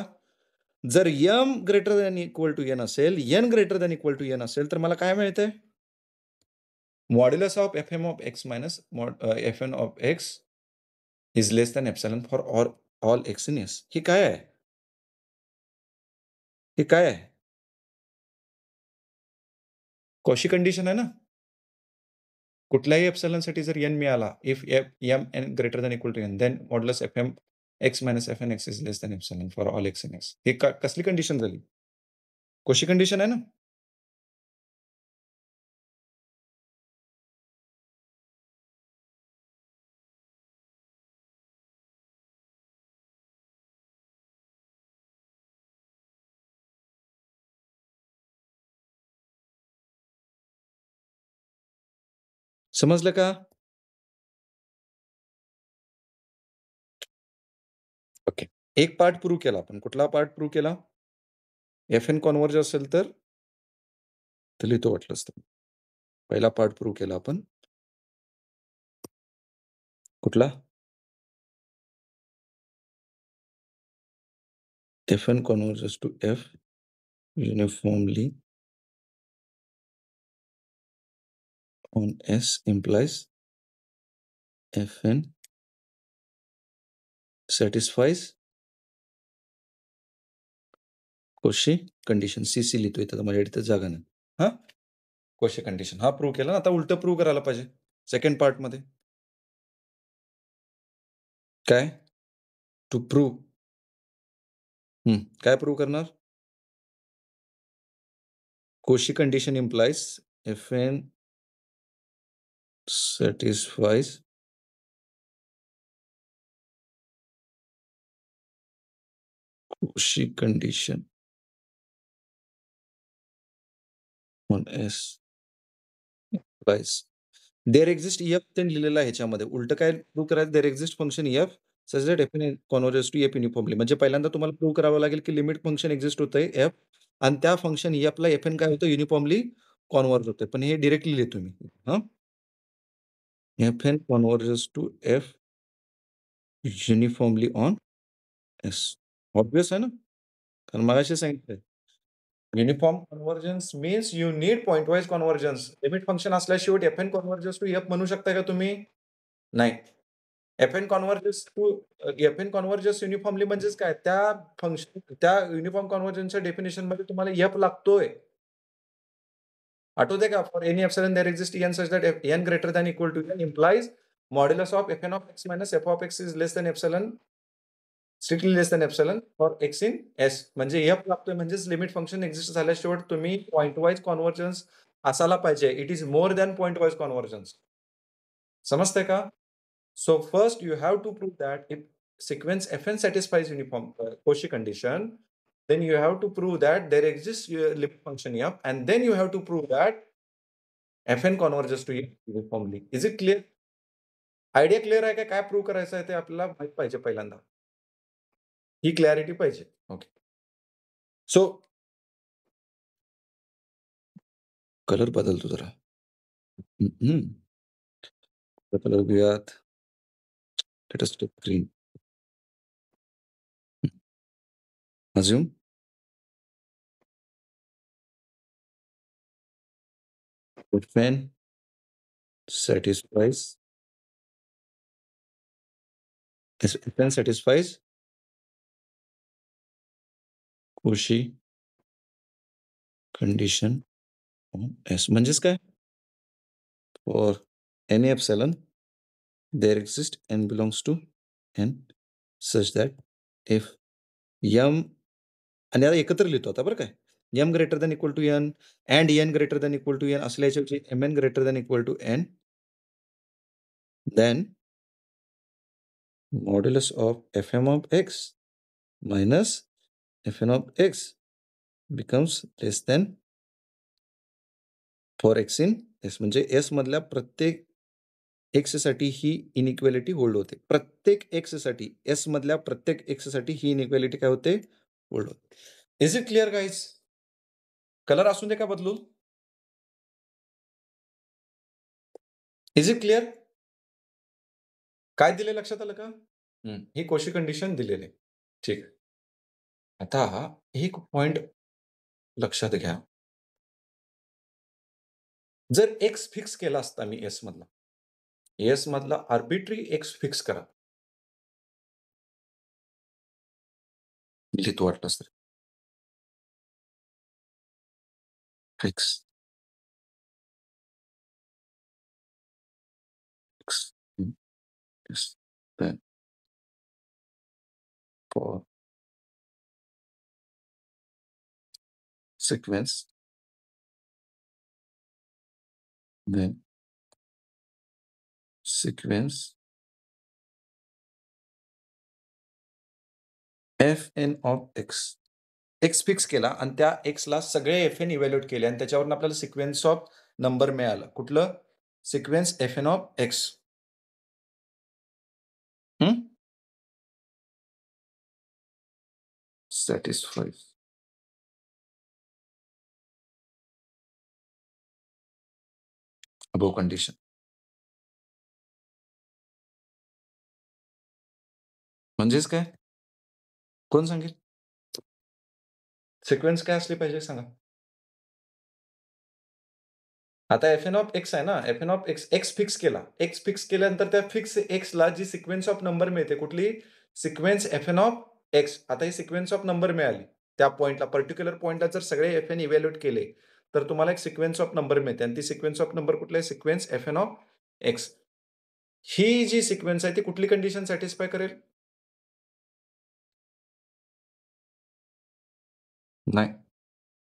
Speaker 1: जर M greater than equal to N असेल, N greater than equal to N असेल, तर मला काय मिळतंय? Modulus of F M of x minus F N of x is less than epsilon for all x in S. हे काय आहे? हे काय आहे? कॉशी कंडिशन आहे ना? कुठल्याही एप्सिलॉनसाठी जर एन मिळाला, if M N greater than equal to N, then modulus F M X minus F N X is less than epsilon for all x in X. हे कसली कंडिशन झाली? कॉशी कंडिशन आहे ना? समजलं का? ओके. एक पार्ट प्रूव्ह केला आपण. कुठला पार्ट प्रूव्ह केला? एफ-एन कॉन्व्हर्ज असेल तर लिहितो वाटलंच तर. पहिला पार्ट प्रूव्ह केला आपण. कुठला? Fn converges to F uniformly on S implies Fn satisfies Cauchy condition. C लिहितोय इथं माझ्या इथं जागा नाही. हां? Cauchy condition. हा प्रूव्ह केला ना. आता उलटं प्रूव्ह करायला पाहिजे. सेकंड पार्टमध्ये. काय? To prove. काय प्रूव्ह करणार? Cauchy condition implies Fn satisfies Cauchy condition on S implies there exist F त्यांनी लिहिलेलं आहे ह्याच्यामध्ये. उलटं काय प्रूव्ह करायचं? There exist function F such that F converges to F uniformly. म्हणजे पहिल्यांदा तुम्हाला प्रूव्ह करावं लागेल की लिमिट फंक्शन एक्झिस्ट होतंय एफ आणि त्या फंक्शन एफला एफएन काय होतं? युनिफॉर्मली कॉन्व्हर्ज होतंय. पण हे डायरेक्टली लिहितो मी. हां? F N converges to F uniformly on S. Obvious आहे ना? कारण मगाशी सांगितलंय. Uniform convergence means you need pointwise convergence. Limit function असल्याशिवाय एफएन कॉन्व्हर्जेस टू एफ म्हणू शकता का तुम्ही? नाही. एफएन कॉन्व्हर्जन्स युनिफॉर्मली म्हणजेच काय? त्या युनिफॉर्म कन्व्हर्जन्सच्या डेफिनिशनमध्ये तुम्हाला एफ लागतोय. आठवतंय का? For any epsilon there exist N such that N greater than equal to N implies modulus of F N of x minus F of x is less than epsilon, strictly less than epsilon for x in S. म्हणजे एफ लागतोय म्हणजेच लिमिट फंक्शन एक्झिस्ट झाल्याशिवाय तुम्ही पॉइंट वाईज कन्व्हर्जन्स असायला पाहिजे. It is more than point wise convergence. समजतंय का? So first you have to prove that if sequence Fn satisfies uniform Cauchy condition, then you have to prove that there exists a limit function f, and then you have to prove that Fn converges to f uniformly. Is it clear? Idea clear आहे का? काय प्रूव्ह करायचं आहे ते आपल्याला माहित पाहिजे पहिल्यांदा. ही क्लॅरिटी पाहिजे. ओके. सो कलर बदलतो जरा. कलर घेऊयात. Let us take green. अजून Fn satisfies Fn satisfies Cauchy condition S. म्हणजेच काय? For any epsilon, there exists n belongs to n such that if m आणि आता एकत्र लिहितो आता बरं काय? m greater than equal to n and n greater than equal to n असल्याच्या mn greater than equal to n, then modulus of fm of x minus fn of x becomes less than for x in s. म्हणजे s मधल्या प्रत्येक एक्स साठी ही इनइक्वॅलिटी होल्ड होते. प्रत्येक एक्स साठी एस मधल्या प्रत्येक एक्स साठी ही इनइक्वॅलिटी काय होते? होल्ड होते. Is it clear guys? Colour असून दे का बदलून? Is it clear? काय दिले लक्षात आलं का? ही कोशी कंडिशन दिलेली. ठीक आहे. आता एक पॉइंट लक्षात घ्या. जर एक्स फिक्स केला असता मी एस मधला, एस मधला आर्बिट्री एक्स फिक्स करा. लिहितो वाटलंच तर. Fix x is then for sequence then sequence fn of x. X fix केला आणि त्या एक्सला सगळे एफएन इव्हॅल्युएट केले आणि त्याच्यावरून आपल्याला सिक्वेन्स ऑफ नंबर मिळाला. कुठलं? Sequence F N of X. satisfies above condition. म्हणजेच काय? कोण सांगेल? सिक्वेन्स काय असली पाहिजे सांगा? आता एफ-एन ऑफ एक्स आहे ना, F-N of X, X fix केला. एक्स फिक्स केल्यानंतर त्या फिक्स एक्सला जी सिक्वेन्स ऑफ नंबर मिळते, कुठली? Sequence F-N of X. आता ही सिक्वेन्स ऑफ नंबर मिळाली. त्या पॉइंटला, पर्टिक्युलर पॉइंटला जर सगळे एफ-एन इव्हॅल्युएट केले, तर तुम्हाला एक सिक्वेन्स ऑफ नंबर मिळते आणि ती सिक्वेन्स ऑफ नंबर कुठली आहे? Sequence F-N of x. ही जी सिक्वेन्स आहे ती कुठली कंडिशन सॅटिस्फाय करेल? नाही.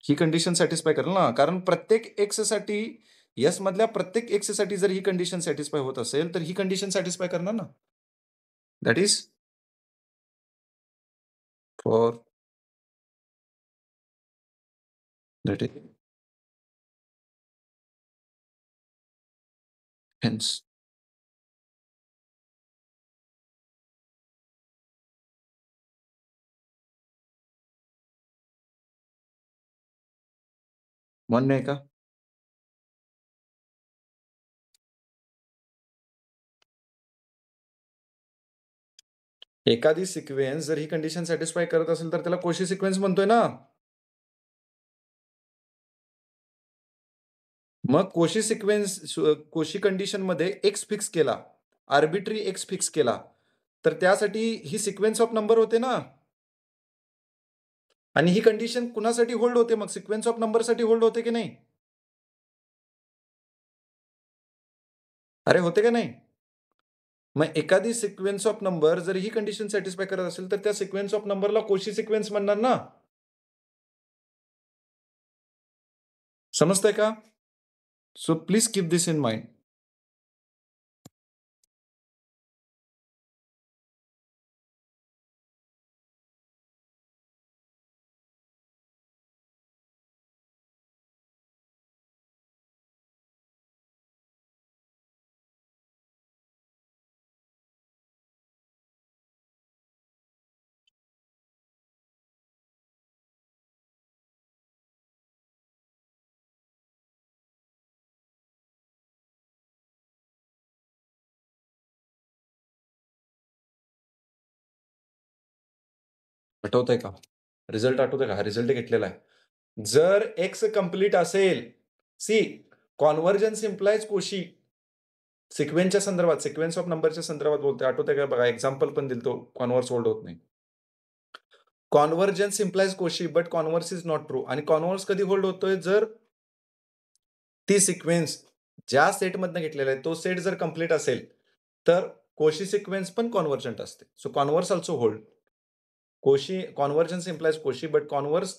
Speaker 1: ही कंडिशन सॅटिस्फाय करेल ना, कारण प्रत्येक एक्ससाठी एस मधल्या प्रत्येक एक्ससाठी जर ही कंडिशन सॅटिस्फाय होत असेल, तर ही कंडिशन सॅटिस्फाय करणार ना. That is for that is hence. मान्य आहे का? एखादी सिक्वेन्स जर ही कंडिशन सॅटिस्फाय करत असेल, तर त्याला कोशी सिक्वेन्स म्हणतोय ना. मग कोशी सिक्वेन्स कोशी कंडिशनमध्ये एक्स फिक्स केला, आर्बिट्ररी एक्स फिक्स केला, तर त्यासाठी ही सिक्वेन्स ऑफ नंबर होते ना. आणि ही कंडिशन कुणासाठी होल्ड होते मग? सिक्वेन्स ऑफ नंबरसाठी होल्ड होते की नाही? अरे होते का नाही? मग एखादी सिक्वेन्स ऑफ नंबर जर ही कंडिशन सॅटिस्फाय करत असेल, तर त्या सिक्वेन्स ऑफ नंबरला कोशी सिक्वेन्स म्हणणार ना. समजतंय का? So please keep this in mind. आठवतंय का? रिझल्ट आठवतोय का? हा रिझल्ट घेतलेला आहे. जर एक्स कंप्लीट असेल, सी कॉन्व्हर्जन्स इम्प्लाइज कोशी. सिक्वेन्सच्या संदर्भात, सिक्वेन्स ऑफ नंबरच्या संदर्भात बोलतोय. आठवतंय का? बघा एक्झाम्पल पण दिलतो. कॉन्व्हर्स होल्ड होत नाही. Convergence implies Cauchy, but converse is not true. आणि कॉन्व्हर्स कधी होल्ड होतोय? जर ती सिक्वेन्स ज्या सेटमधनं घेतलेला आहे, तो सेट जर कंप्लीट असेल, तर कोशी सिक्वेन्स पण कॉन्व्हर्जंट असते. So converse also hold. Cauchy convergence implies Cauchy, but converse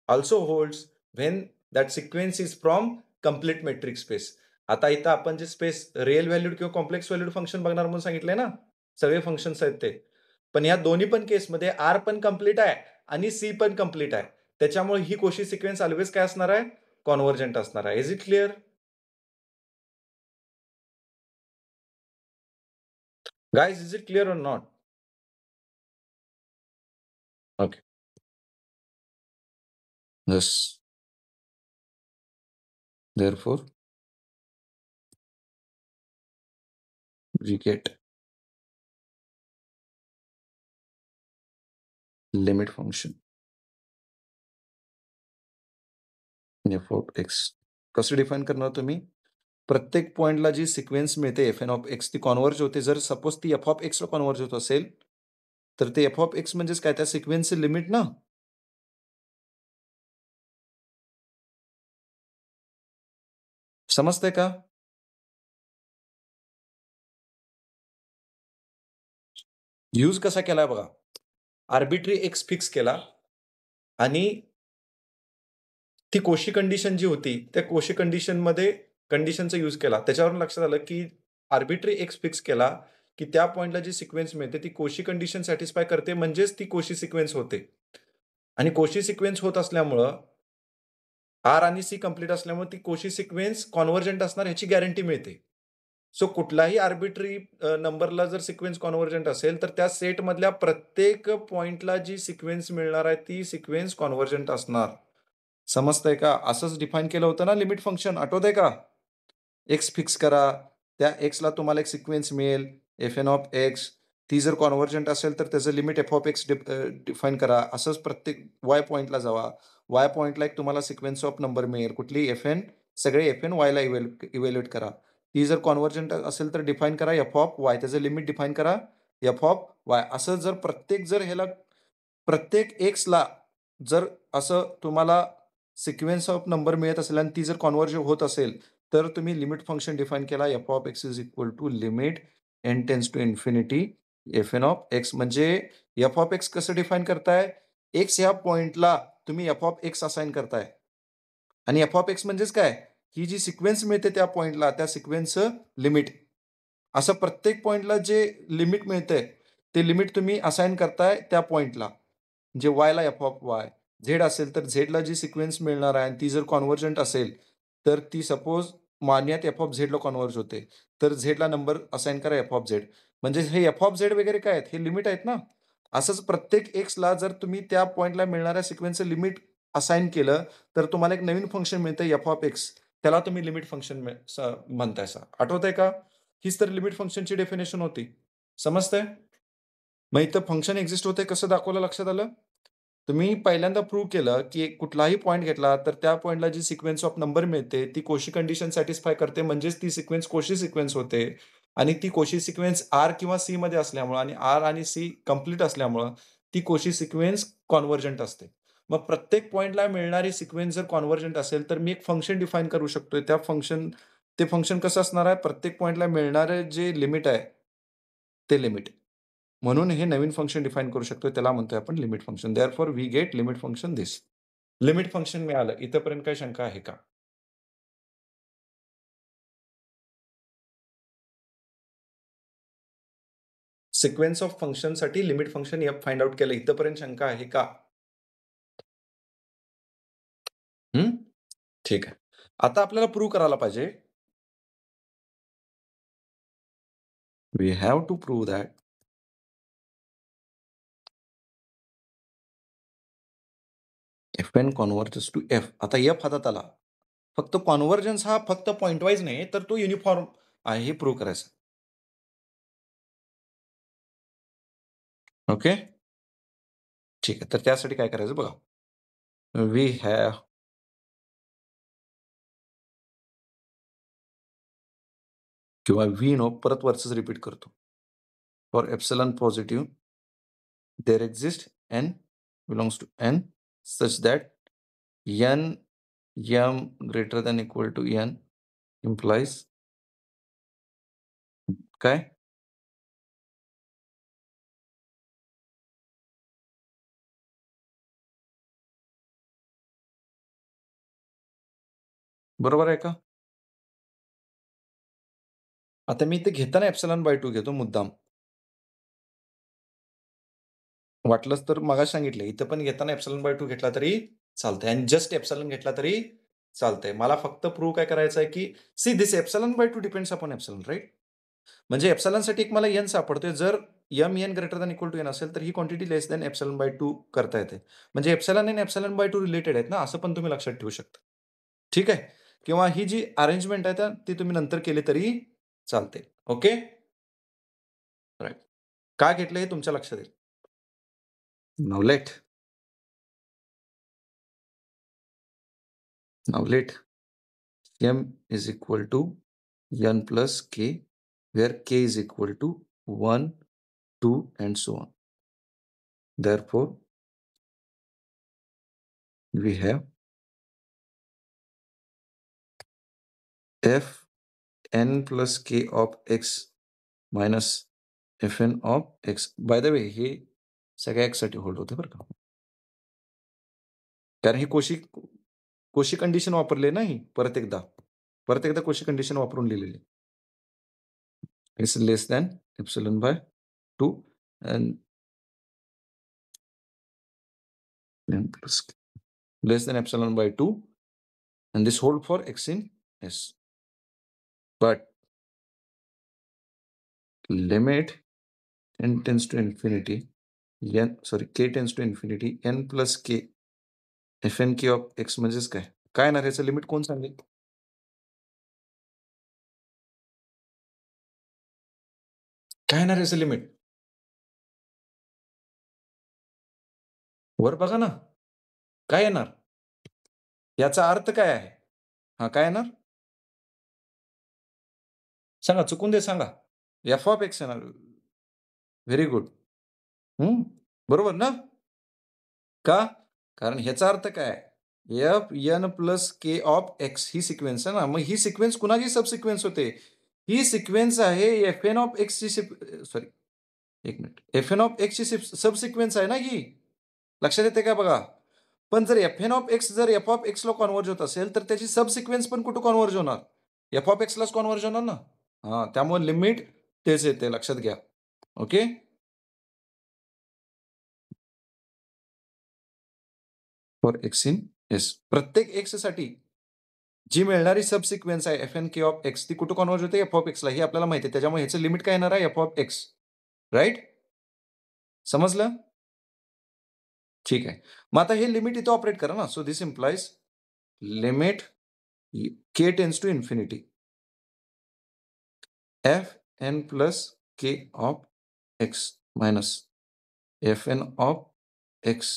Speaker 1: also holds when that sequence is from complete metric space. आता इथं आपण जे स्पेस रिअल व्हॅल्यूड किंवा कॉम्प्लेक्स व्हॅल्यूड फंक्शन बघणार म्हणून सांगितलंय ना, सगळे फंक्शन्स आहेत ते. पण या दोन्ही पण केसमध्ये आर पण कंप्लीट आहे आणि सी पण कंप्लीट आहे. त्याच्यामुळे ही कोशी सिक्वेन्स ऑलवेज काय असणार आहे? कॉन्व्हर्जंट असणार आहे. Is it clear? Guys, is it clear or not? Okay. Yes. Therefore, we get limit function f of x. कसं डिफाईन करणार तुम्ही? प्रत्येक पॉइंटला जी सिक्वेन्स मिळते एफ-एन ऑफ एक्स ती कॉन्व्हर्ज होते. जर सपोज ती एफ ऑफ एक्सला कॉन्व्हर्ज होत असेल, तर ते एफ ऑफ एक्स म्हणजेच काय? त्या सिक्वेन्सचे लिमिट ना. समजतंय का? यूज कसा केलाय बघा. आर्बिट्ररी एक्स फिक्स केला आणि ती कोशी कंडिशन जी होती, त्या कोशी कंडिशनमध्ये कंडिशनचा यूज केला. त्याच्यावरून लक्षात आलं, की आर्बिट्ररी एक्स फिक्स केला, की त्या पॉइंटला जी सिक्वेन्स मिळते, ती कोशी कंडिशन सॅटिस्फाय करते, म्हणजेच ती कोशी सिक्वेन्स होते. आणि कोशी सिक्वेन्स होत असल्यामुळं, आर आणि सी कंप्लीट असल्यामुळे ती कोशी सिक्वेन्स कॉन्व्हर्जंट असणार ह्याची गॅरंटी मिळते. सो कुठलाही आर्बिट्ररी नंबरला जर सिक्वेन्स कॉन्व्हर्जंट असेल, तर त्या सेटमधल्या प्रत्येक पॉइंटला जी सिक्वेन्स मिळणार आहे, ती सिक्वेन्स कॉन्व्हर्जंट असणार. समजतंय का? असंच डिफाईन केलं होतं ना लिमिट फंक्शन, आठवतंय का? एक्स फिक्स करा. त्या एक्सला तुम्हाला एक सिक्वेन्स मिळेल, एफ-एन ऑफ एक्स. ती जर कॉन्व्हर्जंट असेल तर त्याचं limit F of x define करा. असंच प्रत्येक वाय पॉइंटला जावा. वाय पॉइंटला एक तुम्हाला सिक्वेन्स ऑफ नंबर मिळेल. कुठली एफ-एन सगळे एफ-एन वायला इव्हॅल्युएट करा. ती जर कॉन्व्हर्जंट असेल तर डिफाईन करा एफ ऑफ वाय. त्याचं लिमिट डिफाईन करा एफ ऑफ वाय. असं जर प्रत्येक एक्सला जर असं तुम्हाला सिक्वेन्स ऑफ नंबर मिळत असेल आणि ती जर कॉन्व्हर्ज होत असेल, तर तुम्ही लिमिट फंक्शन डिफाईन केला F of x is equal to limit n tends to infinity F n of x. म्हणजे एफ ऑफ एक्स कसं डिफाईन करताय? एक्स ह्या पॉइंटला तुम्ही एफ ऑफ एक्स असाइन करताय. आणि एफ ऑफ एक्स म्हणजेच काय? ही जी सिक्वेन्स मिळते त्या पॉइंटला, त्या सिक्वेन्सचं लिमिट. असं प्रत्येक पॉइंटला जे लिमिट मिळतंय, ते लिमिट तुम्ही असाइन करताय त्या पॉइंटला. म्हणजे वायला एफ ऑफ वाय, झेड असेल तर झेडला जी सिक्वेन्स मिळणार आहे आणि ती जर कॉन्व्हर्जंट असेल, तर ती सपोज मान्यात एफ ऑफ झेडला कॉन्व्हर्ज होते. तर झेडला नंबर असाइन करा एफ ऑफ झेड. म्हणजे हे एफ ऑफ झेड वगैरे काय आहेत? हे लिमिट आहेत ना. असंच प्रत्येक एक्सला जर तुम्ही त्या पॉइंटला मिळणाऱ्या सिक्वेन्सचं लिमिट असाइन केलं, तर तुम्हाला एक नवीन फंक्शन मिळतं एफ ऑफ एक्स. त्याला तुम्ही लिमिट फंक्शन म्हणतायसा. आठवतंय का? हीच तर लिमिट फंक्शनची डेफिनेशन होती. समजतंय? मग इथं फंक्शन एक्झिस्ट होते कसं दाखवलं लक्षात आलं? तुम्ही पहिल्यांदा प्रूव्ह केलं, की कुठलाही पॉइंट घेतला तर त्या पॉइंटला जी सिक्वेन्स ऑफ नंबर मिळते, ती कोशी कंडिशन सॅटिस्फाय करते म्हणजेच ती सिक्वेन्स कोशी सिक्वेन्स होते आणि ती कोशी सिक्वेन्स आर किंवा सीमध्ये असल्यामुळं आणि आर आणि सी कंप्लीट असल्यामुळं ती कोशी सिक्वेन्स कॉन्व्हर्जंट असते. मग प्रत्येक पॉइंटला मिळणारी सिक्वेन्स जर कॉन्व्हर्जंट असेल, तर मी एक फंक्शन डिफाईन करू शकतोय. ते फंक्शन कसं असणार आहे? प्रत्येक पॉइंटला मिळणारं जे लिमिट आहे, ते लिमिट. म्हणून हे नवीन फंक्शन डिफाईन करू शकतो. त्याला म्हणतोय आपण limit function. Therefore we get limit function this. Limit function मिळालं. इथपर्यंत काही शंका आहे का? सिक्वेन्स ऑफ फंक्शनसाठी limit function F find out केलं. इथपर्यंत शंका आहे का? हं, ठीक आहे. आता आपल्याला प्रूव्ह करायला पाहिजे. We have to prove that F N converges to F. आता एफ हातात आला. फक्त कन्व्हर्जन्स हा फक्त पॉइंट वाईज नाही, तर तो युनिफॉर्म आहे हे प्रूव्ह करायचं. ओके? ठीक आहे. तर त्यासाठी काय करायचं बघा. वी हॅव किंवा व्ही नो परत वरचंच रिपीट करतो. For epsilon positive there exists n belongs to n such that n m greater than equal to n implies काय? बरोबर आहे का? आता मी इथे घेताना एप्सिलॉन बाय 2 घेतो मुद्दाम. वाटलंच तर मगाशी सांगितलं इथं पण घेताना एप्सिलॉन बाय 2 घेतला तरी चालतंय आणि जस्ट एप्सिलॉन घेतला तरी चालतंय. मला फक्त प्रूव्ह काय करायचं आहे, की see this epsilon by 2 depends upon epsilon right? म्हणजे एप्सिलॉनसाठी एक मला एन सापडतोय. जर M N greater than equal to N असेल, तर ही quantity less than epsilon by 2 करता येते. म्हणजे एप्सिलॉन आणि एप्सिलॉन बाय 2 रिलेटेड आहेत ना, असं पण तुम्ही लक्षात ठेवू शकता. ठीक आहे? किंवा ही जी अरेंजमेंट आहे ती तुम्ही नंतर केली तरी चालते. ओके? राइट. का घेतलं हे तुमच्या लक्षात येईल. Now let m is equal to n plus k, where k is equal to 1, 2 and so on. Therefore, we have f n plus k of x minus fn of x. By the way, हे सगळ्या x साठी होल्ड होते बरं का. कारण ही कोशी कंडिशन वापरली ना ही परत एकदा कोशी कंडिशन वापरून लिहिलेली. It's less than epsilon by 2 and n plus less than epsilon by 2 and this hold for x in S. But limit n tends to infinity k tends to infinity n plus k fn k of x म्हणजेच काय? काय येणार याचं लिमिट कोण सांगेल? काय येणार याचं लिमिट? वर बघा ना. काय येणार? याचा अर्थ काय आहे? हां, काय येणार? सांगा, चुकून दे सांगा. एफ ऑफ एक्स येणार. Very good. हं, बरोबर ना? का? कारण ह्याचा अर्थ काय? F n plus k of x ही सिक्वेन्स आहे ना. मग ही सिक्वेन्स कुणाची सब सिक्वेन्स होते? ही सिक्वेन्स आहे एफ-एन ऑफ एक्सची सॉरी, 1 मिनिट. एफ-एन ऑफ एक्सची सब सिक्वेन्स आहे ना ही. लक्षात येते का बघा? पण जर एफ-एन ऑफ एक्स जर एफ ऑफ एक्सला कन्व्हर्ज होत असेल, तर त्याची सब सिक्वेन्स पण कुठे कन्व्हर्ज होणार? एफ ऑफ एक्सलाच कन्व्हर्ज होणार ना. हां, त्यामुळे लिमिट तेच येते लक्षात घ्या. Okay? For x in S. प्रत्येक एक्ससाठी जी मिळणारी सब सिक्वेन्स आहे एफ-एन के ऑफ एक्स ती कुठे कन्व्हर्ज होते? एफ ऑफ एक्सला हे आपल्याला माहिती आहे. त्याच्यामुळे ह्याचं लिमिट काय येणार आहे? F of x. राइट? समजलं? ठीक आहे. मग आता हे लिमिट इथं ऑपरेट करा ना. So this implies limit k tends to infinity. F n plus k of x minus F n of x.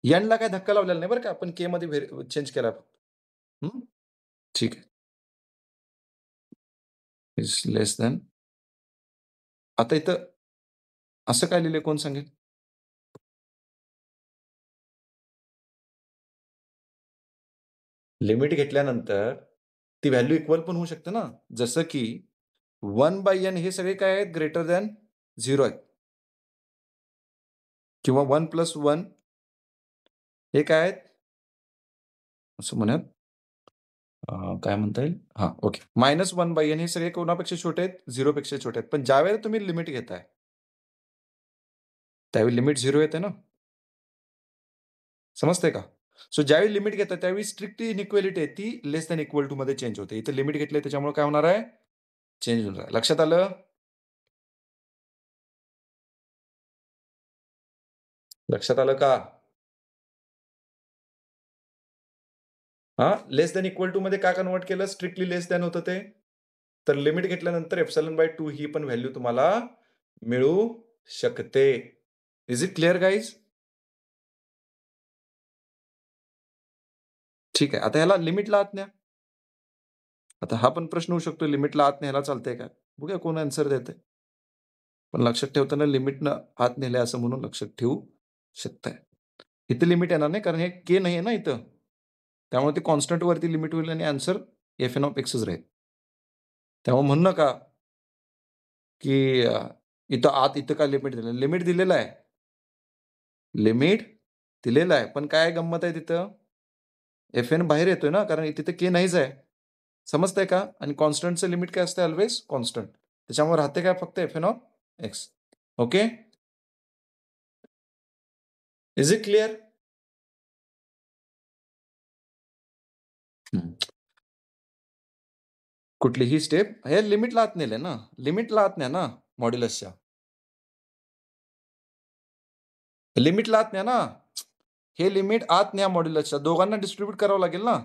Speaker 1: एनला काही धक्का लावलेला नाही बरं का. आपण के मध्ये चेंज केला फक्त. हं? ठीक आहे. Is less than. आता इथं असं काय लिहिलंय कोण सांगेल? लिमिट घेतल्यानंतर ती व्हॅल्यू इक्वल पण होऊ शकते ना. जसं की 1/n हे सगळे काय आहेत? ग्रेटर दॅन 0 आहेत. किंवा 1 प्लस 1 हे काय आहेत? असं म्हणूयात. काय म्हणता येईल? हां, ओके. -1/n हे सगळे कोणापेक्षा छोटे आहेत? 0 पेक्षा छोटे आहेत. पण ज्यावेळेला तुम्ही लिमिट घेताय, त्यावेळी लिमिट 0 येते ना. समजतंय का? सो ज्यावेळी लिमिट घेताय त्यावेळी स्ट्रिक्टली इनइक्वालिटी आहे ती लेस दॅन इक्वल टू मध्ये चेंज होते. इथे लिमिट घेतलंय त्याच्यामुळे काय होणार आहे? चेंज होणार आहे. लक्षात आलं? लक्षात आलं का? हां, लेस दॅन इक्वल टू मध्ये का कन्व्हर्ट केलं? स्ट्रिक्टली लेस दॅन होतं ते. तर लिमिट घेतल्यानंतर एप्सिलॉन/2 ही पण व्हॅल्यू तुम्हाला मिळू शकते. Is it clear guys? ठीक आहे. आता ह्याला लिमिटला आत न्या. आता हा पण प्रश्न होऊ शकतो लिमिटला आत न्यायला चालतंय का? बघूया कोण आन्सर देतंय. पण लक्षात ठेवताना लिमिटनं आत नेलंय असं म्हणून लक्षात ठेवू शकताय. इथे लिमिट येणार नाही कारण हे के नाही आहे ना इथं. त्यामुळे ते कॉन्स्टंटवरती लिमिट होईल आणि आन्सर एफ-एन ऑफ एक्सच राहील. त्यामुळे म्हणू नका, की इथं आत इथं काय लिमिट दिलं. लिमिट दिलेलं आहे. लिमिट दिलेलं आहे. पण काय गंमत आहे तिथं? एफ-एन बाहेर येतोय ना, कारण तिथे के नाहीच आहे. समजतंय का? आणि कॉन्स्टंटचं लिमिट काय असतं ऑल्वेज कॉन्स्टंट. त्याच्यामुळे राहते काय फक्त F-N of x. Okay? Is it clear? हं. कुठलीही स्टेप हे लिमिटला आत नेलंय ना. लिमिटला आत न्या ना मॉड्युलसच्या. लिमिटला आत न्या ना. हे लिमिट आत न्या मॉड्युलसच्या. दोघांना डिस्ट्रिब्यूट करावं लागेल ना.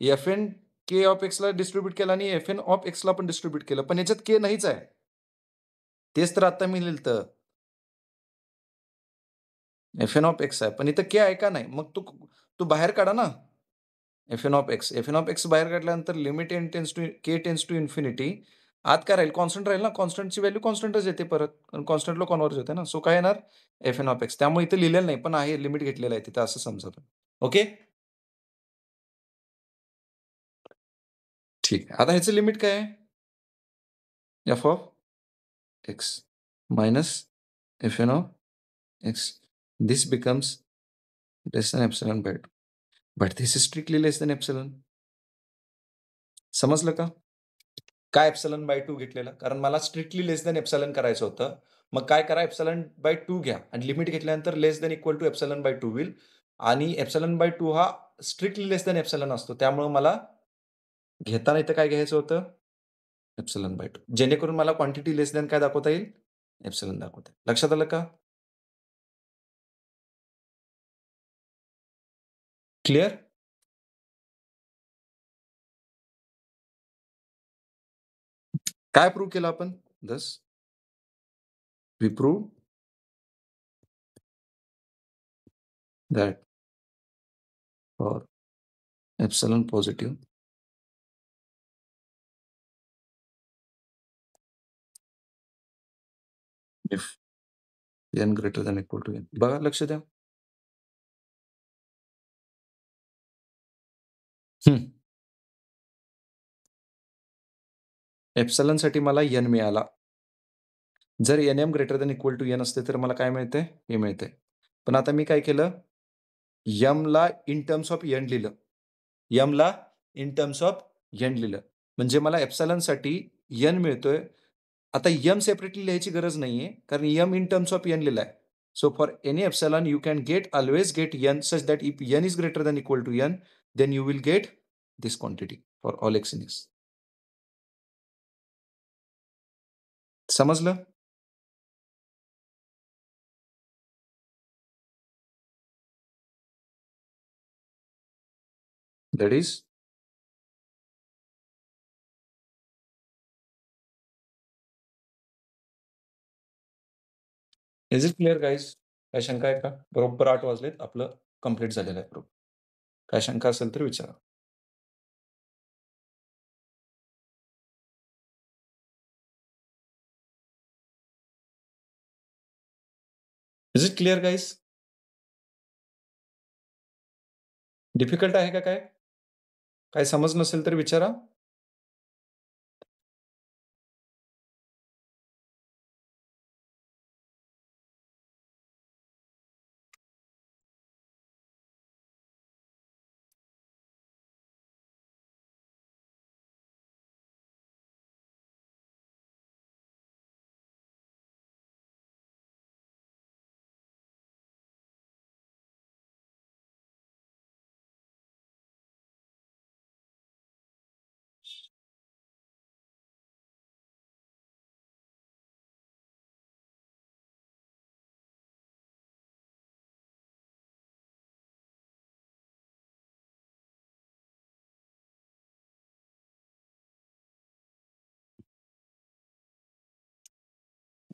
Speaker 1: एफ-एन के ऑफ एक्सला डिस्ट्रिब्यूट केलं आणि एफ-एन ऑफ एक्सला पण डिस्ट्रिब्यूट केलं. पण याच्यात के नाहीच आहे. तेच तर आता मी लिहिलं. एफ-एन ऑफ एक्स आहे. पण इथं के आहे का नाही? मग तू बाहेर काढा ना. F-N of x. F n of x बाहेर काढल्यानंतर limit n tends to k tends to infinity. आत काय राहील? कॉन्स्टंट राहील ना. कॉन्स्टंटची व्हॅल्यू कॉन्स्टंटच येते परत. कारण कॉन्स्टंटला कन्व्हर्ज होते ना. सो काय येणार? F-N of x. त्यामुळे इथे लिहिलेलं नाही, पण आहे लिमिट घेतलेलं आहे तिथं असं समजा तुम्ही. ओके? ठीक आहे. आता ह्याचं लिमिट काय आहे? F of x minus F n of x. This becomes less than epsilon by 2. But this is strictly less than epsilon. समजलं का? काय एप्सिलॉन बाय 2 घेतलेलं? कारण मला स्ट्रिक्टली लेस दॅन एप्सिलॉन करायचं होतं. मग काय करा एप्सिलॉन बाय 2 घ्या आणि लिमिट घेतल्यानंतर less than equal to epsilon by 2 होईल आणि एप्सिलॉन बाय 2 हा स्ट्रिक्टली लेस दॅन एप्सिलॉन असतो. त्यामुळे मला घेताना इथं काय घ्यायचं होतं? Epsilon by 2. जेणेकरून मला क्वांटिटी लेस दॅन काय दाखवता येईल? एप्सिलॉन दाखवता येईल. लक्षात आलं का? क्लिअर? काय प्रूव्ह केलं आपण? Thus we prove that for epsilon positive, if n greater than equal to n. बघा लक्ष द्या. एप्सिलॉनसाठी मला n मिळाला. जर nm greater than equal to n असते तर मला काय मिळतंय? हे मिळतंय. पण आता मी काय केलं? mला इन टर्म्स ऑफ n लिहिलं. mला इन टर्म्स ऑफ n लिहिलं. म्हणजे मला एप्सिलॉनसाठी n मिळतोय. आता m सेपरेटली लिहायची गरज नाहीये, कारण m in terms of n लिहिलाय. So for any epsilon you can always get n such that if n is greater than equal to n, then you will get this quantity for all x in S. समजलं? That is is it clear guys? काय शंका आहे का? बरोबर 8 वाजलेत. आपलं कंप्लीट झालेलं आहे बरोबर. काय शंका असेल तर विचारा. Is it clear guys? Difficult आहे का काय? काय समज नसेल तर विचारा.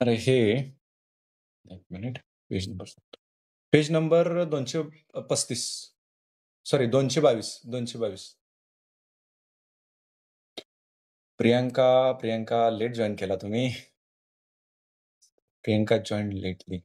Speaker 1: अरे हे एक minute. Page number 235. Sorry 222. 222. Priyanka late join केला तुम्ही. Priyanka join lately.